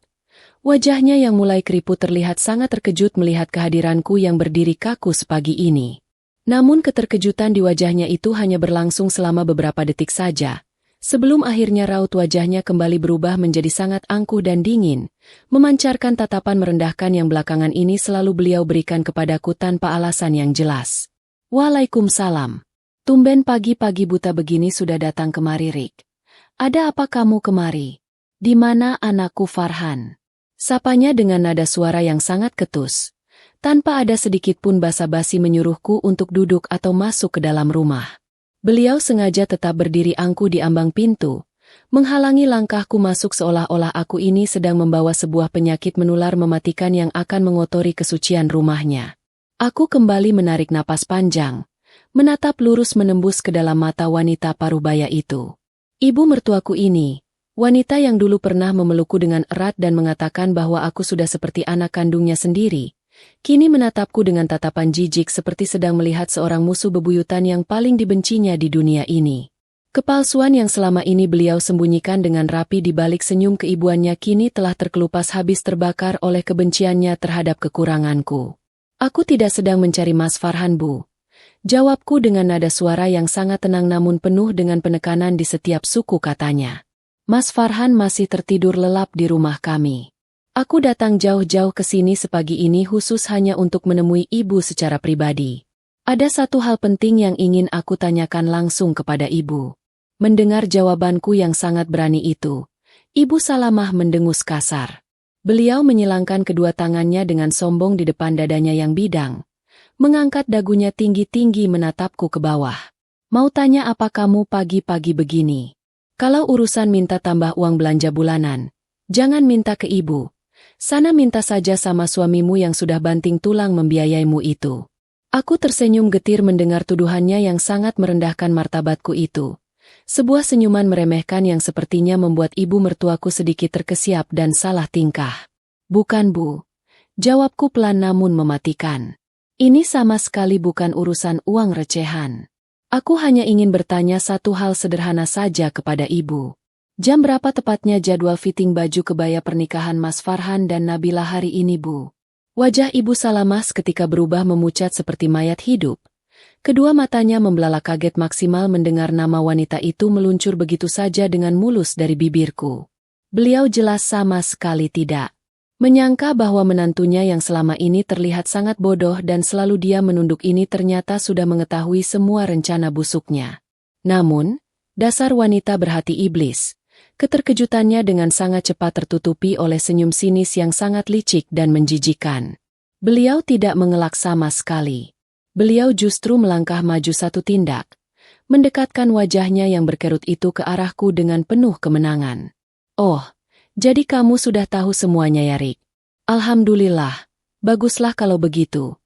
Wajahnya yang mulai keriput terlihat sangat terkejut melihat kehadiranku yang berdiri kaku sepagi ini. Namun keterkejutan di wajahnya itu hanya berlangsung selama beberapa detik saja, sebelum akhirnya raut wajahnya kembali berubah menjadi sangat angkuh dan dingin, memancarkan tatapan merendahkan yang belakangan ini selalu beliau berikan kepadaku tanpa alasan yang jelas. Waalaikumsalam. Tumben pagi-pagi buta begini sudah datang kemari, Rik. Ada apa kamu kemari? Di mana anakku Farhan? Sapanya dengan nada suara yang sangat ketus, tanpa ada sedikit pun basa-basi menyuruhku untuk duduk atau masuk ke dalam rumah. Beliau sengaja tetap berdiri angkuh di ambang pintu, menghalangi langkahku masuk seolah-olah aku ini sedang membawa sebuah penyakit menular mematikan yang akan mengotori kesucian rumahnya. Aku kembali menarik napas panjang, menatap lurus menembus ke dalam mata wanita parubaya itu. Ibu mertuaku ini, Wanita yang dulu pernah memelukku dengan erat dan mengatakan bahwa aku sudah seperti anak kandungnya sendiri, kini menatapku dengan tatapan jijik seperti sedang melihat seorang musuh bebuyutan yang paling dibencinya di dunia ini. Kepalsuan yang selama ini beliau sembunyikan dengan rapi di balik senyum keibuannya kini telah terkelupas habis terbakar oleh kebenciannya terhadap kekuranganku. Aku tidak sedang mencari Mas Farhan, Bu. Jawabku dengan nada suara yang sangat tenang namun penuh dengan penekanan di setiap suku katanya. Mas Farhan masih tertidur lelap di rumah kami. Aku datang jauh-jauh ke sini sepagi ini khusus hanya untuk menemui ibu secara pribadi. Ada satu hal penting yang ingin aku tanyakan langsung kepada ibu. Mendengar jawabanku yang sangat berani itu, Ibu Salamah mendengus kasar. Beliau menyilangkan kedua tangannya dengan sombong di depan dadanya yang bidang. Mengangkat dagunya tinggi-tinggi menatapku ke bawah. Mau tanya apa kamu pagi-pagi begini? Kalau urusan minta tambah uang belanja bulanan, jangan minta ke ibu. Sana minta saja sama suamimu yang sudah banting tulang membiayaimu itu. Aku tersenyum getir mendengar tuduhannya yang sangat merendahkan martabatku itu. Sebuah senyuman meremehkan yang sepertinya membuat ibu mertuaku sedikit terkesiap dan salah tingkah. Bukan, Bu. Jawabku pelan namun mematikan. Ini sama sekali bukan urusan uang recehan. Aku hanya ingin bertanya satu hal sederhana saja kepada ibu. Jam berapa tepatnya jadwal fitting baju kebaya pernikahan Mas Farhan dan Nabila hari ini, Bu? Wajah Ibu Salamah seketika berubah memucat seperti mayat hidup. Kedua matanya membelalak kaget maksimal mendengar nama wanita itu meluncur begitu saja dengan mulus dari bibirku. Beliau jelas sama sekali tidak menyangka bahwa menantunya yang selama ini terlihat sangat bodoh dan selalu dia menunduk ini ternyata sudah mengetahui semua rencana busuknya. Namun, dasar wanita berhati iblis. Keterkejutannya dengan sangat cepat tertutupi oleh senyum sinis yang sangat licik dan menjijikan. Beliau tidak mengelak sama sekali. Beliau justru melangkah maju satu tindak, mendekatkan wajahnya yang berkerut itu ke arahku dengan penuh kemenangan. Oh, jadi kamu sudah tahu semuanya ya, Rik? Alhamdulillah, baguslah kalau begitu.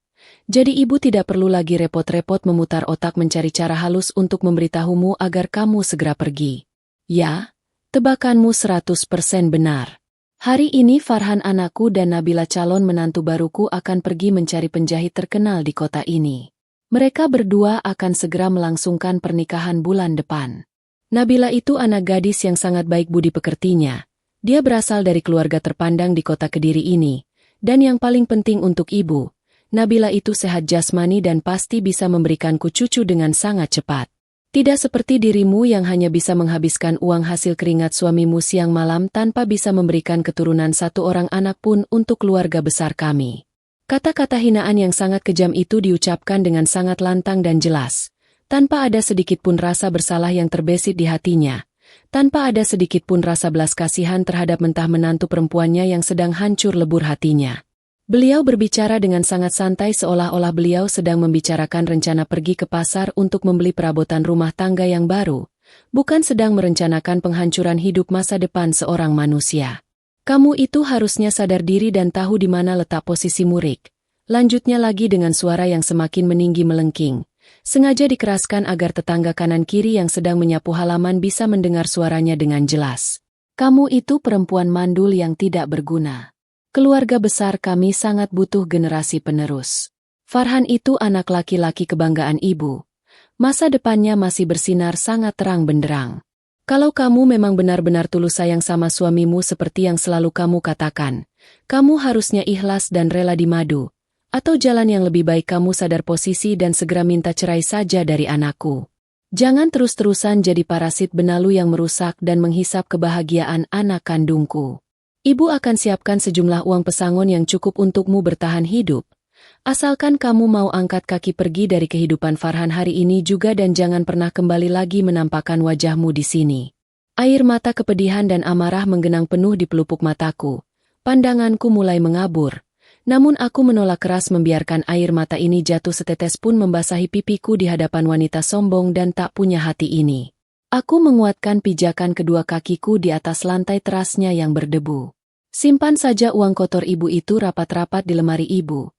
Jadi ibu tidak perlu lagi repot-repot memutar otak mencari cara halus untuk memberitahumu agar kamu segera pergi. Ya, tebakanmu 100% benar. Hari ini Farhan anakku dan Nabila calon menantu baruku akan pergi mencari penjahit terkenal di kota ini. Mereka berdua akan segera melangsungkan pernikahan bulan depan. Nabila itu anak gadis yang sangat baik budi pekertinya. Dia berasal dari keluarga terpandang di kota Kediri ini. Dan yang paling penting untuk ibu, Nabila itu sehat jasmani dan pasti bisa memberikanku cucu dengan sangat cepat. Tidak seperti dirimu yang hanya bisa menghabiskan uang hasil keringat suamimu siang malam tanpa bisa memberikan keturunan satu orang anak pun untuk keluarga besar kami. Kata-kata hinaan yang sangat kejam itu diucapkan dengan sangat lantang dan jelas, tanpa ada sedikit pun rasa bersalah yang terbesit di hatinya, tanpa ada sedikit pun rasa belas kasihan terhadap mentah menantu perempuannya yang sedang hancur lebur hatinya. Beliau berbicara dengan sangat santai seolah-olah beliau sedang membicarakan rencana pergi ke pasar untuk membeli perabotan rumah tangga yang baru, bukan sedang merencanakan penghancuran hidup masa depan seorang manusia. Kamu itu harusnya sadar diri dan tahu di mana letak posisimu, Rik. Lanjutnya lagi dengan suara yang semakin meninggi melengking. Sengaja dikeraskan agar tetangga kanan kiri yang sedang menyapu halaman bisa mendengar suaranya dengan jelas. Kamu itu perempuan mandul yang tidak berguna. Keluarga besar kami sangat butuh generasi penerus. Farhan itu anak laki-laki kebanggaan ibu. Masa depannya masih bersinar sangat terang benderang. Kalau kamu memang benar-benar tulus sayang sama suamimu seperti yang selalu kamu katakan, kamu harusnya ikhlas dan rela dimadu. Atau jalan yang lebih baik kamu sadar posisi dan segera minta cerai saja dari anakku. Jangan terus-terusan jadi parasit benalu yang merusak dan menghisap kebahagiaan anak kandungku. Ibu akan siapkan sejumlah uang pesangon yang cukup untukmu bertahan hidup. Asalkan kamu mau angkat kaki pergi dari kehidupan Farhan hari ini juga dan jangan pernah kembali lagi menampakkan wajahmu di sini. Air mata kepedihan dan amarah menggenang penuh di pelupuk mataku. Pandanganku mulai mengabur. Namun aku menolak keras membiarkan air mata ini jatuh setetes pun membasahi pipiku di hadapan wanita sombong dan tak punya hati ini. Aku menguatkan pijakan kedua kakiku di atas lantai terasnya yang berdebu. Simpan saja uang kotor ibu itu rapat-rapat di lemari ibu.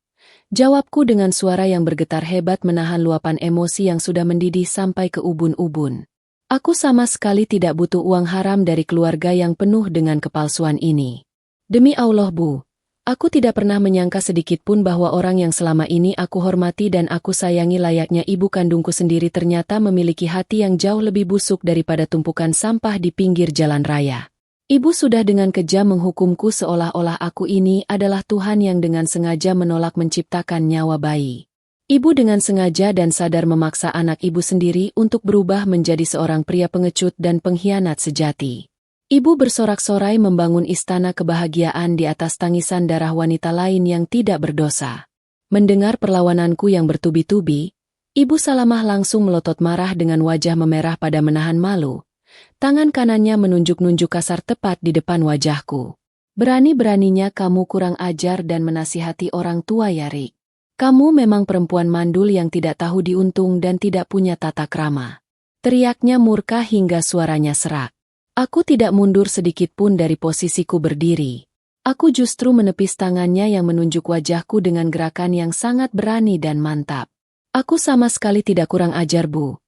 Jawabku dengan suara yang bergetar hebat menahan luapan emosi yang sudah mendidih sampai ke ubun-ubun. Aku sama sekali tidak butuh uang haram dari keluarga yang penuh dengan kepalsuan ini. Demi Allah, Bu, aku tidak pernah menyangka sedikitpun bahwa orang yang selama ini aku hormati dan aku sayangi layaknya ibu kandungku sendiri ternyata memiliki hati yang jauh lebih busuk daripada tumpukan sampah di pinggir jalan raya. Ibu sudah dengan kejam menghukumku seolah-olah aku ini adalah Tuhan yang dengan sengaja menolak menciptakan nyawa bayi. Ibu dengan sengaja dan sadar memaksa anak ibu sendiri untuk berubah menjadi seorang pria pengecut dan pengkhianat sejati. Ibu bersorak-sorai membangun istana kebahagiaan di atas tangisan darah wanita lain yang tidak berdosa. Mendengar perlawananku yang bertubi-tubi, Ibu Salamah langsung melotot marah dengan wajah memerah pada menahan malu. Tangan kanannya menunjuk-nunjuk kasar tepat di depan wajahku. Berani-beraninya kamu kurang ajar dan menasihati orang tua, ya, Rik. Kamu memang perempuan mandul yang tidak tahu diuntung dan tidak punya tata krama. Teriaknya murka hingga suaranya serak. Aku tidak mundur sedikitpun dari posisiku berdiri. Aku justru menepis tangannya yang menunjuk wajahku dengan gerakan yang sangat berani dan mantap. Aku sama sekali tidak kurang ajar, Bu.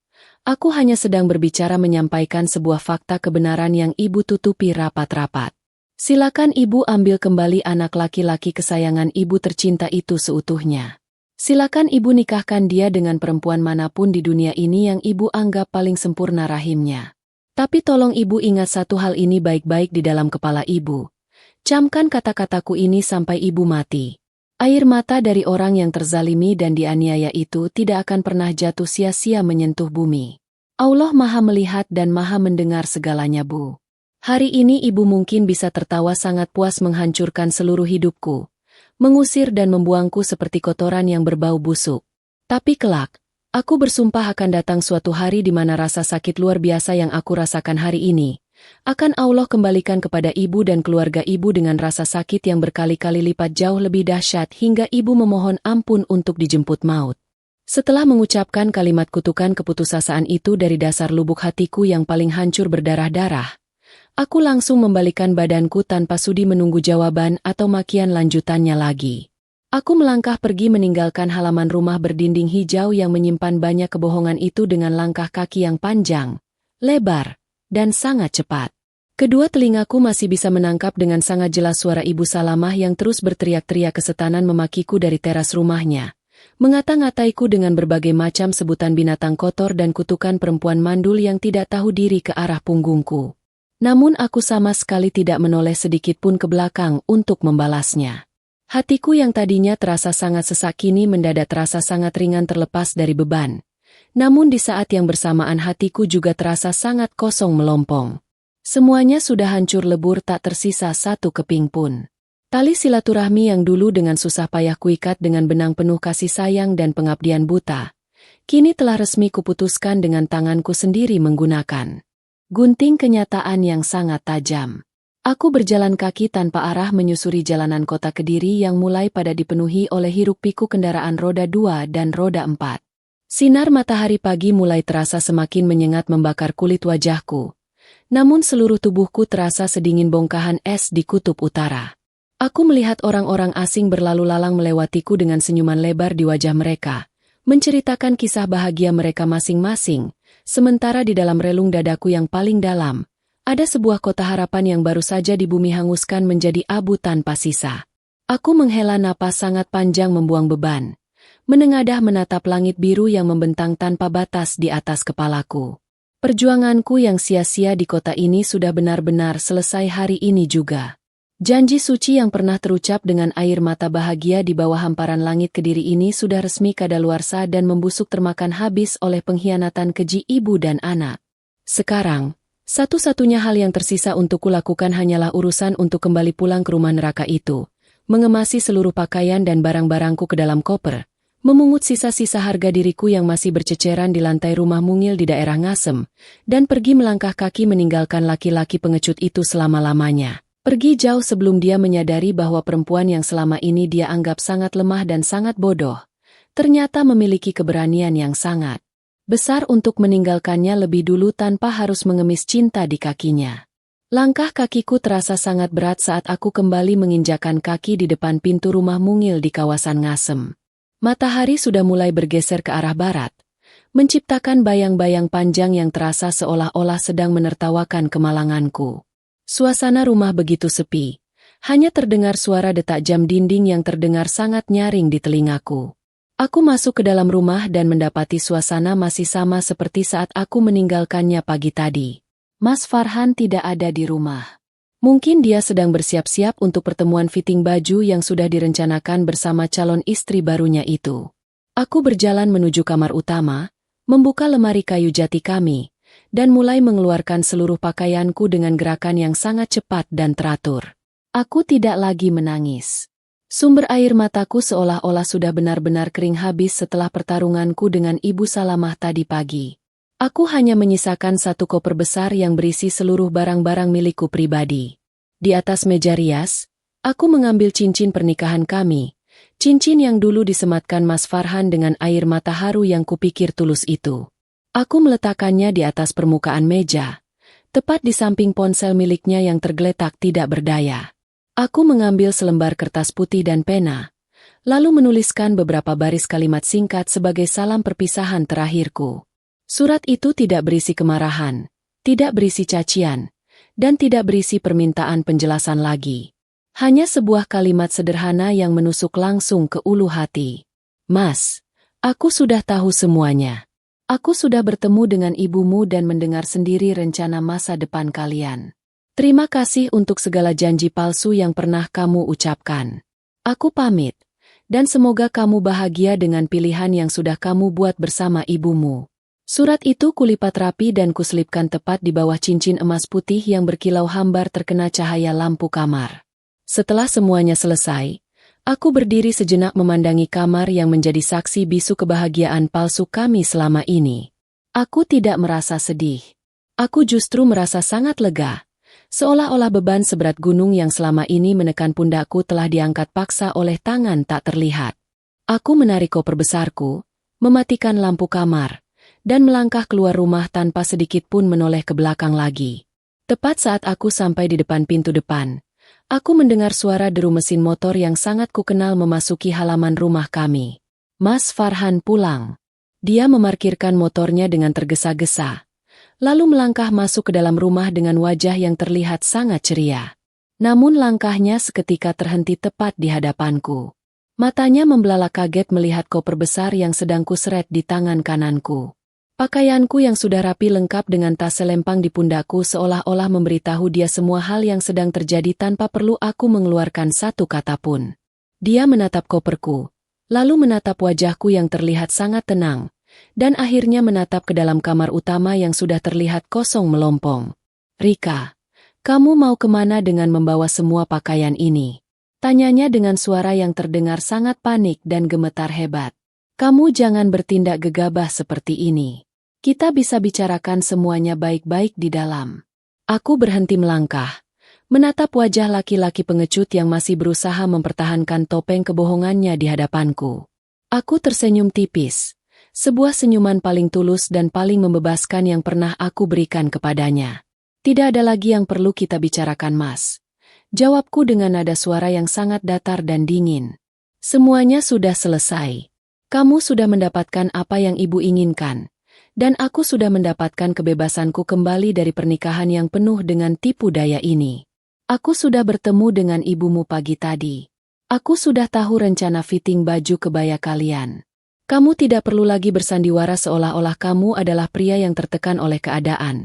Aku hanya sedang berbicara menyampaikan sebuah fakta kebenaran yang Ibu tutupi rapat-rapat. Silakan Ibu ambil kembali anak laki-laki kesayangan Ibu tercinta itu seutuhnya. Silakan Ibu nikahkan dia dengan perempuan manapun di dunia ini yang Ibu anggap paling sempurna rahimnya. Tapi tolong Ibu ingat satu hal ini baik-baik di dalam kepala Ibu. Camkan kata-kataku ini sampai Ibu mati. Air mata dari orang yang terzalimi dan dianiaya itu tidak akan pernah jatuh sia-sia menyentuh bumi. Allah Maha melihat dan Maha mendengar segalanya, Bu. Hari ini Ibu mungkin bisa tertawa sangat puas menghancurkan seluruh hidupku, mengusir dan membuangku seperti kotoran yang berbau busuk. Tapi kelak, aku bersumpah akan datang suatu hari di mana rasa sakit luar biasa yang aku rasakan hari ini akan Allah kembalikan kepada Ibu dan keluarga Ibu dengan rasa sakit yang berkali-kali lipat jauh lebih dahsyat hingga Ibu memohon ampun untuk dijemput maut. Setelah mengucapkan kalimat kutukan keputusasaan itu dari dasar lubuk hatiku yang paling hancur berdarah-darah, aku langsung membalikan badanku tanpa sudi menunggu jawaban atau makian lanjutannya lagi. Aku melangkah pergi meninggalkan halaman rumah berdinding hijau yang menyimpan banyak kebohongan itu dengan langkah kaki yang panjang, lebar, dan sangat cepat. Kedua telingaku masih bisa menangkap dengan sangat jelas suara Ibu Salamah yang terus berteriak-teriak kesetanan memakiku dari teras rumahnya, mengata-ngataiku dengan berbagai macam sebutan binatang kotor dan kutukan perempuan mandul yang tidak tahu diri ke arah punggungku. Namun aku sama sekali tidak menoleh sedikitpun ke belakang untuk membalasnya. Hatiku yang tadinya terasa sangat sesak kini mendadak terasa sangat ringan terlepas dari beban. Namun di saat yang bersamaan hatiku juga terasa sangat kosong melompong. Semuanya sudah hancur lebur tak tersisa satu keping pun. Tali silaturahmi yang dulu dengan susah payah kuikat dengan benang penuh kasih sayang dan pengabdian buta, kini telah resmi kuputuskan dengan tanganku sendiri menggunakan gunting kenyataan yang sangat tajam. Aku berjalan kaki tanpa arah menyusuri jalanan kota Kediri yang mulai pada dipenuhi oleh hiruk-pikuk kendaraan roda 2 dan roda 4. Sinar matahari pagi mulai terasa semakin menyengat membakar kulit wajahku. Namun seluruh tubuhku terasa sedingin bongkahan es di kutub utara. Aku melihat orang-orang asing berlalu lalang melewatiku dengan senyuman lebar di wajah mereka, menceritakan kisah bahagia mereka masing-masing, sementara di dalam relung dadaku yang paling dalam, ada sebuah kota harapan yang baru saja di bumi hanguskan menjadi abu tanpa sisa. Aku menghela napas sangat panjang membuang beban. Menengadah menatap langit biru yang membentang tanpa batas di atas kepalaku. Perjuanganku yang sia-sia di kota ini sudah benar-benar selesai hari ini juga. Janji suci yang pernah terucap dengan air mata bahagia di bawah hamparan langit Kediri ini sudah resmi kadaluarsa dan membusuk termakan habis oleh pengkhianatan keji ibu dan anak. Sekarang, satu-satunya hal yang tersisa untuk kulakukan hanyalah urusan untuk kembali pulang ke rumah neraka itu, mengemasi seluruh pakaian dan barang-barangku ke dalam koper, memungut sisa-sisa harga diriku yang masih berceceran di lantai rumah mungil di daerah Ngasem, dan pergi melangkah kaki meninggalkan laki-laki pengecut itu selama-lamanya. Pergi jauh sebelum dia menyadari bahwa perempuan yang selama ini dia anggap sangat lemah dan sangat bodoh, ternyata memiliki keberanian yang sangat besar untuk meninggalkannya lebih dulu tanpa harus mengemis cinta di kakinya. Langkah kakiku terasa sangat berat saat aku kembali menginjakan kaki di depan pintu rumah mungil di kawasan Ngasem. Matahari sudah mulai bergeser ke arah barat, menciptakan bayang-bayang panjang yang terasa seolah-olah sedang menertawakan kemalanganku. Suasana rumah begitu sepi, hanya terdengar suara detak jam dinding yang terdengar sangat nyaring di telingaku. Aku masuk ke dalam rumah dan mendapati suasana masih sama seperti saat aku meninggalkannya pagi tadi. Mas Farhan tidak ada di rumah. Mungkin dia sedang bersiap-siap untuk pertemuan fitting baju yang sudah direncanakan bersama calon istri barunya itu. Aku berjalan menuju kamar utama, membuka lemari kayu jati kami, dan mulai mengeluarkan seluruh pakaianku dengan gerakan yang sangat cepat dan teratur. Aku tidak lagi menangis. Sumber air mataku seolah-olah sudah benar-benar kering habis setelah pertarunganku dengan Ibu Salamah tadi pagi. Aku hanya menyisakan satu koper besar yang berisi seluruh barang-barang milikku pribadi. Di atas meja rias, aku mengambil cincin pernikahan kami, cincin yang dulu disematkan Mas Farhan dengan air mata haru yang kupikir tulus itu. Aku meletakkannya di atas permukaan meja, tepat di samping ponsel miliknya yang tergeletak tidak berdaya. Aku mengambil selembar kertas putih dan pena, lalu menuliskan beberapa baris kalimat singkat sebagai salam perpisahan terakhirku. Surat itu tidak berisi kemarahan, tidak berisi cacian, dan tidak berisi permintaan penjelasan lagi. Hanya sebuah kalimat sederhana yang menusuk langsung ke ulu hati. Mas, aku sudah tahu semuanya. Aku sudah bertemu dengan ibumu dan mendengar sendiri rencana masa depan kalian. Terima kasih untuk segala janji palsu yang pernah kamu ucapkan. Aku pamit, dan semoga kamu bahagia dengan pilihan yang sudah kamu buat bersama ibumu. Surat itu kulipat rapi dan kuselipkan tepat di bawah cincin emas putih yang berkilau hambar terkena cahaya lampu kamar. Setelah semuanya selesai, aku berdiri sejenak memandangi kamar yang menjadi saksi bisu kebahagiaan palsu kami selama ini. Aku tidak merasa sedih. Aku justru merasa sangat lega. Seolah-olah beban seberat gunung yang selama ini menekan pundakku telah diangkat paksa oleh tangan tak terlihat. Aku menarik koper besarku, mematikan lampu kamar, dan melangkah keluar rumah tanpa sedikit pun menoleh ke belakang lagi. Tepat saat aku sampai di depan pintu depan, aku mendengar suara deru mesin motor yang sangat kukenal memasuki halaman rumah kami. Mas Farhan pulang. Dia memarkirkan motornya dengan tergesa-gesa, lalu melangkah masuk ke dalam rumah dengan wajah yang terlihat sangat ceria. Namun langkahnya seketika terhenti tepat di hadapanku. Matanya membelalak kaget melihat koper besar yang sedang kuseret di tangan kananku. Pakaianku yang sudah rapi lengkap dengan tas selempang di pundakku seolah-olah memberitahu dia semua hal yang sedang terjadi tanpa perlu aku mengeluarkan satu kata pun. Dia menatap koperku, lalu menatap wajahku yang terlihat sangat tenang, dan akhirnya menatap ke dalam kamar utama yang sudah terlihat kosong melompong. Rika, kamu mau kemana dengan membawa semua pakaian ini? Tanyanya dengan suara yang terdengar sangat panik dan gemetar hebat. Kamu jangan bertindak gegabah seperti ini. Kita bisa bicarakan semuanya baik-baik di dalam. Aku berhenti melangkah, menatap wajah laki-laki pengecut yang masih berusaha mempertahankan topeng kebohongannya di hadapanku. Aku tersenyum tipis. Sebuah senyuman paling tulus dan paling membebaskan yang pernah aku berikan kepadanya. Tidak ada lagi yang perlu kita bicarakan, Mas. Jawabku dengan nada suara yang sangat datar dan dingin. Semuanya sudah selesai. Kamu sudah mendapatkan apa yang ibu inginkan. Dan aku sudah mendapatkan kebebasanku kembali dari pernikahan yang penuh dengan tipu daya ini. Aku sudah bertemu dengan ibumu pagi tadi. Aku sudah tahu rencana fitting baju kebaya kalian. Kamu tidak perlu lagi bersandiwara seolah-olah kamu adalah pria yang tertekan oleh keadaan.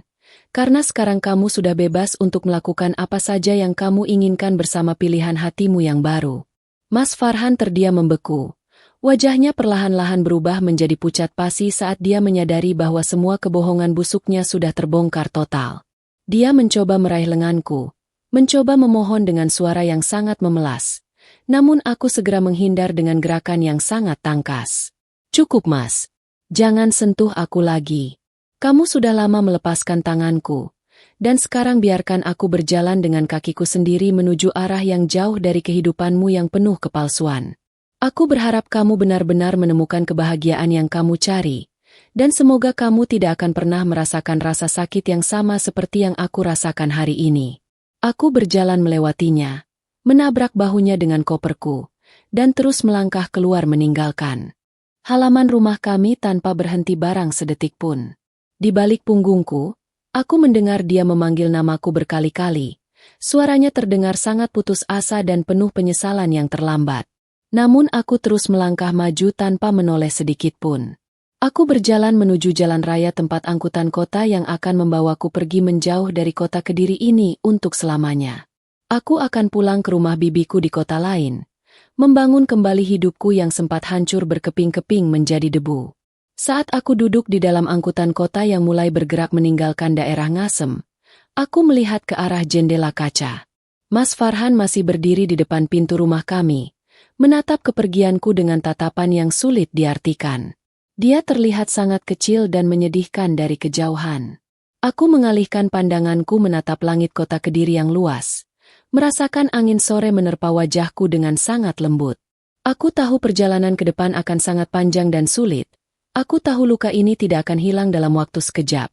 Karena sekarang kamu sudah bebas untuk melakukan apa saja yang kamu inginkan bersama pilihan hatimu yang baru. Mas Farhan terdiam membeku. Wajahnya perlahan-lahan berubah menjadi pucat pasi saat dia menyadari bahwa semua kebohongan busuknya sudah terbongkar total. Dia mencoba meraih lenganku, mencoba memohon dengan suara yang sangat memelas. Namun aku segera menghindar dengan gerakan yang sangat tangkas. Cukup, Mas. Jangan sentuh aku lagi. Kamu sudah lama melepaskan tanganku, dan sekarang biarkan aku berjalan dengan kakiku sendiri menuju arah yang jauh dari kehidupanmu yang penuh kepalsuan. Aku berharap kamu benar-benar menemukan kebahagiaan yang kamu cari, dan semoga kamu tidak akan pernah merasakan rasa sakit yang sama seperti yang aku rasakan hari ini. Aku berjalan melewatinya, menabrak bahunya dengan koperku, dan terus melangkah keluar meninggalkan halaman rumah kami tanpa berhenti barang sedetik pun. Di balik punggungku, aku mendengar dia memanggil namaku berkali-kali. Suaranya terdengar sangat putus asa dan penuh penyesalan yang terlambat. Namun aku terus melangkah maju tanpa menoleh sedikit pun. Aku berjalan menuju jalan raya tempat angkutan kota yang akan membawaku pergi menjauh dari kota Kediri ini untuk selamanya. Aku akan pulang ke rumah bibiku di kota lain, membangun kembali hidupku yang sempat hancur berkeping-keping menjadi debu. Saat aku duduk di dalam angkutan kota yang mulai bergerak meninggalkan daerah Ngasem, aku melihat ke arah jendela kaca. Mas Farhan masih berdiri di depan pintu rumah kami, menatap kepergianku dengan tatapan yang sulit diartikan. Dia terlihat sangat kecil dan menyedihkan dari kejauhan. Aku mengalihkan pandanganku menatap langit kota Kediri yang luas, merasakan angin sore menerpa wajahku dengan sangat lembut. Aku tahu perjalanan ke depan akan sangat panjang dan sulit. Aku tahu luka ini tidak akan hilang dalam waktu sekejap.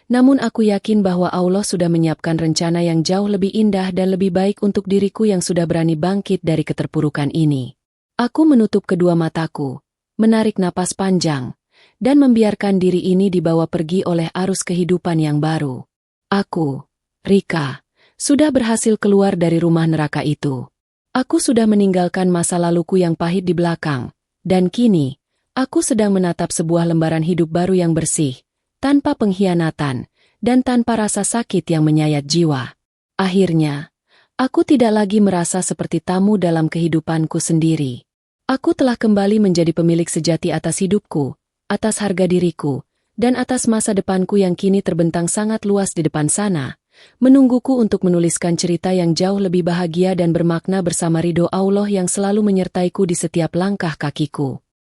Namun aku yakin bahwa Allah sudah menyiapkan rencana yang jauh lebih indah dan lebih baik untuk diriku yang sudah berani bangkit dari keterpurukan ini. Aku menutup kedua mataku, menarik napas panjang, dan membiarkan diri ini dibawa pergi oleh arus kehidupan yang baru. Aku, Rika, sudah berhasil keluar dari rumah neraka itu. Aku sudah meninggalkan masa laluku yang pahit di belakang, dan kini, aku sedang menatap sebuah lembaran hidup baru yang bersih, tanpa pengkhianatan, dan tanpa rasa sakit yang menyayat jiwa. Akhirnya, aku tidak lagi merasa seperti tamu dalam kehidupanku sendiri. Aku telah kembali menjadi pemilik sejati atas hidupku, atas harga diriku, dan atas masa depanku yang kini terbentang sangat luas di depan sana, menungguku untuk menuliskan cerita yang jauh lebih bahagia dan bermakna bersama ridho Allah yang selalu menyertaiku di setiap langkah kakiku.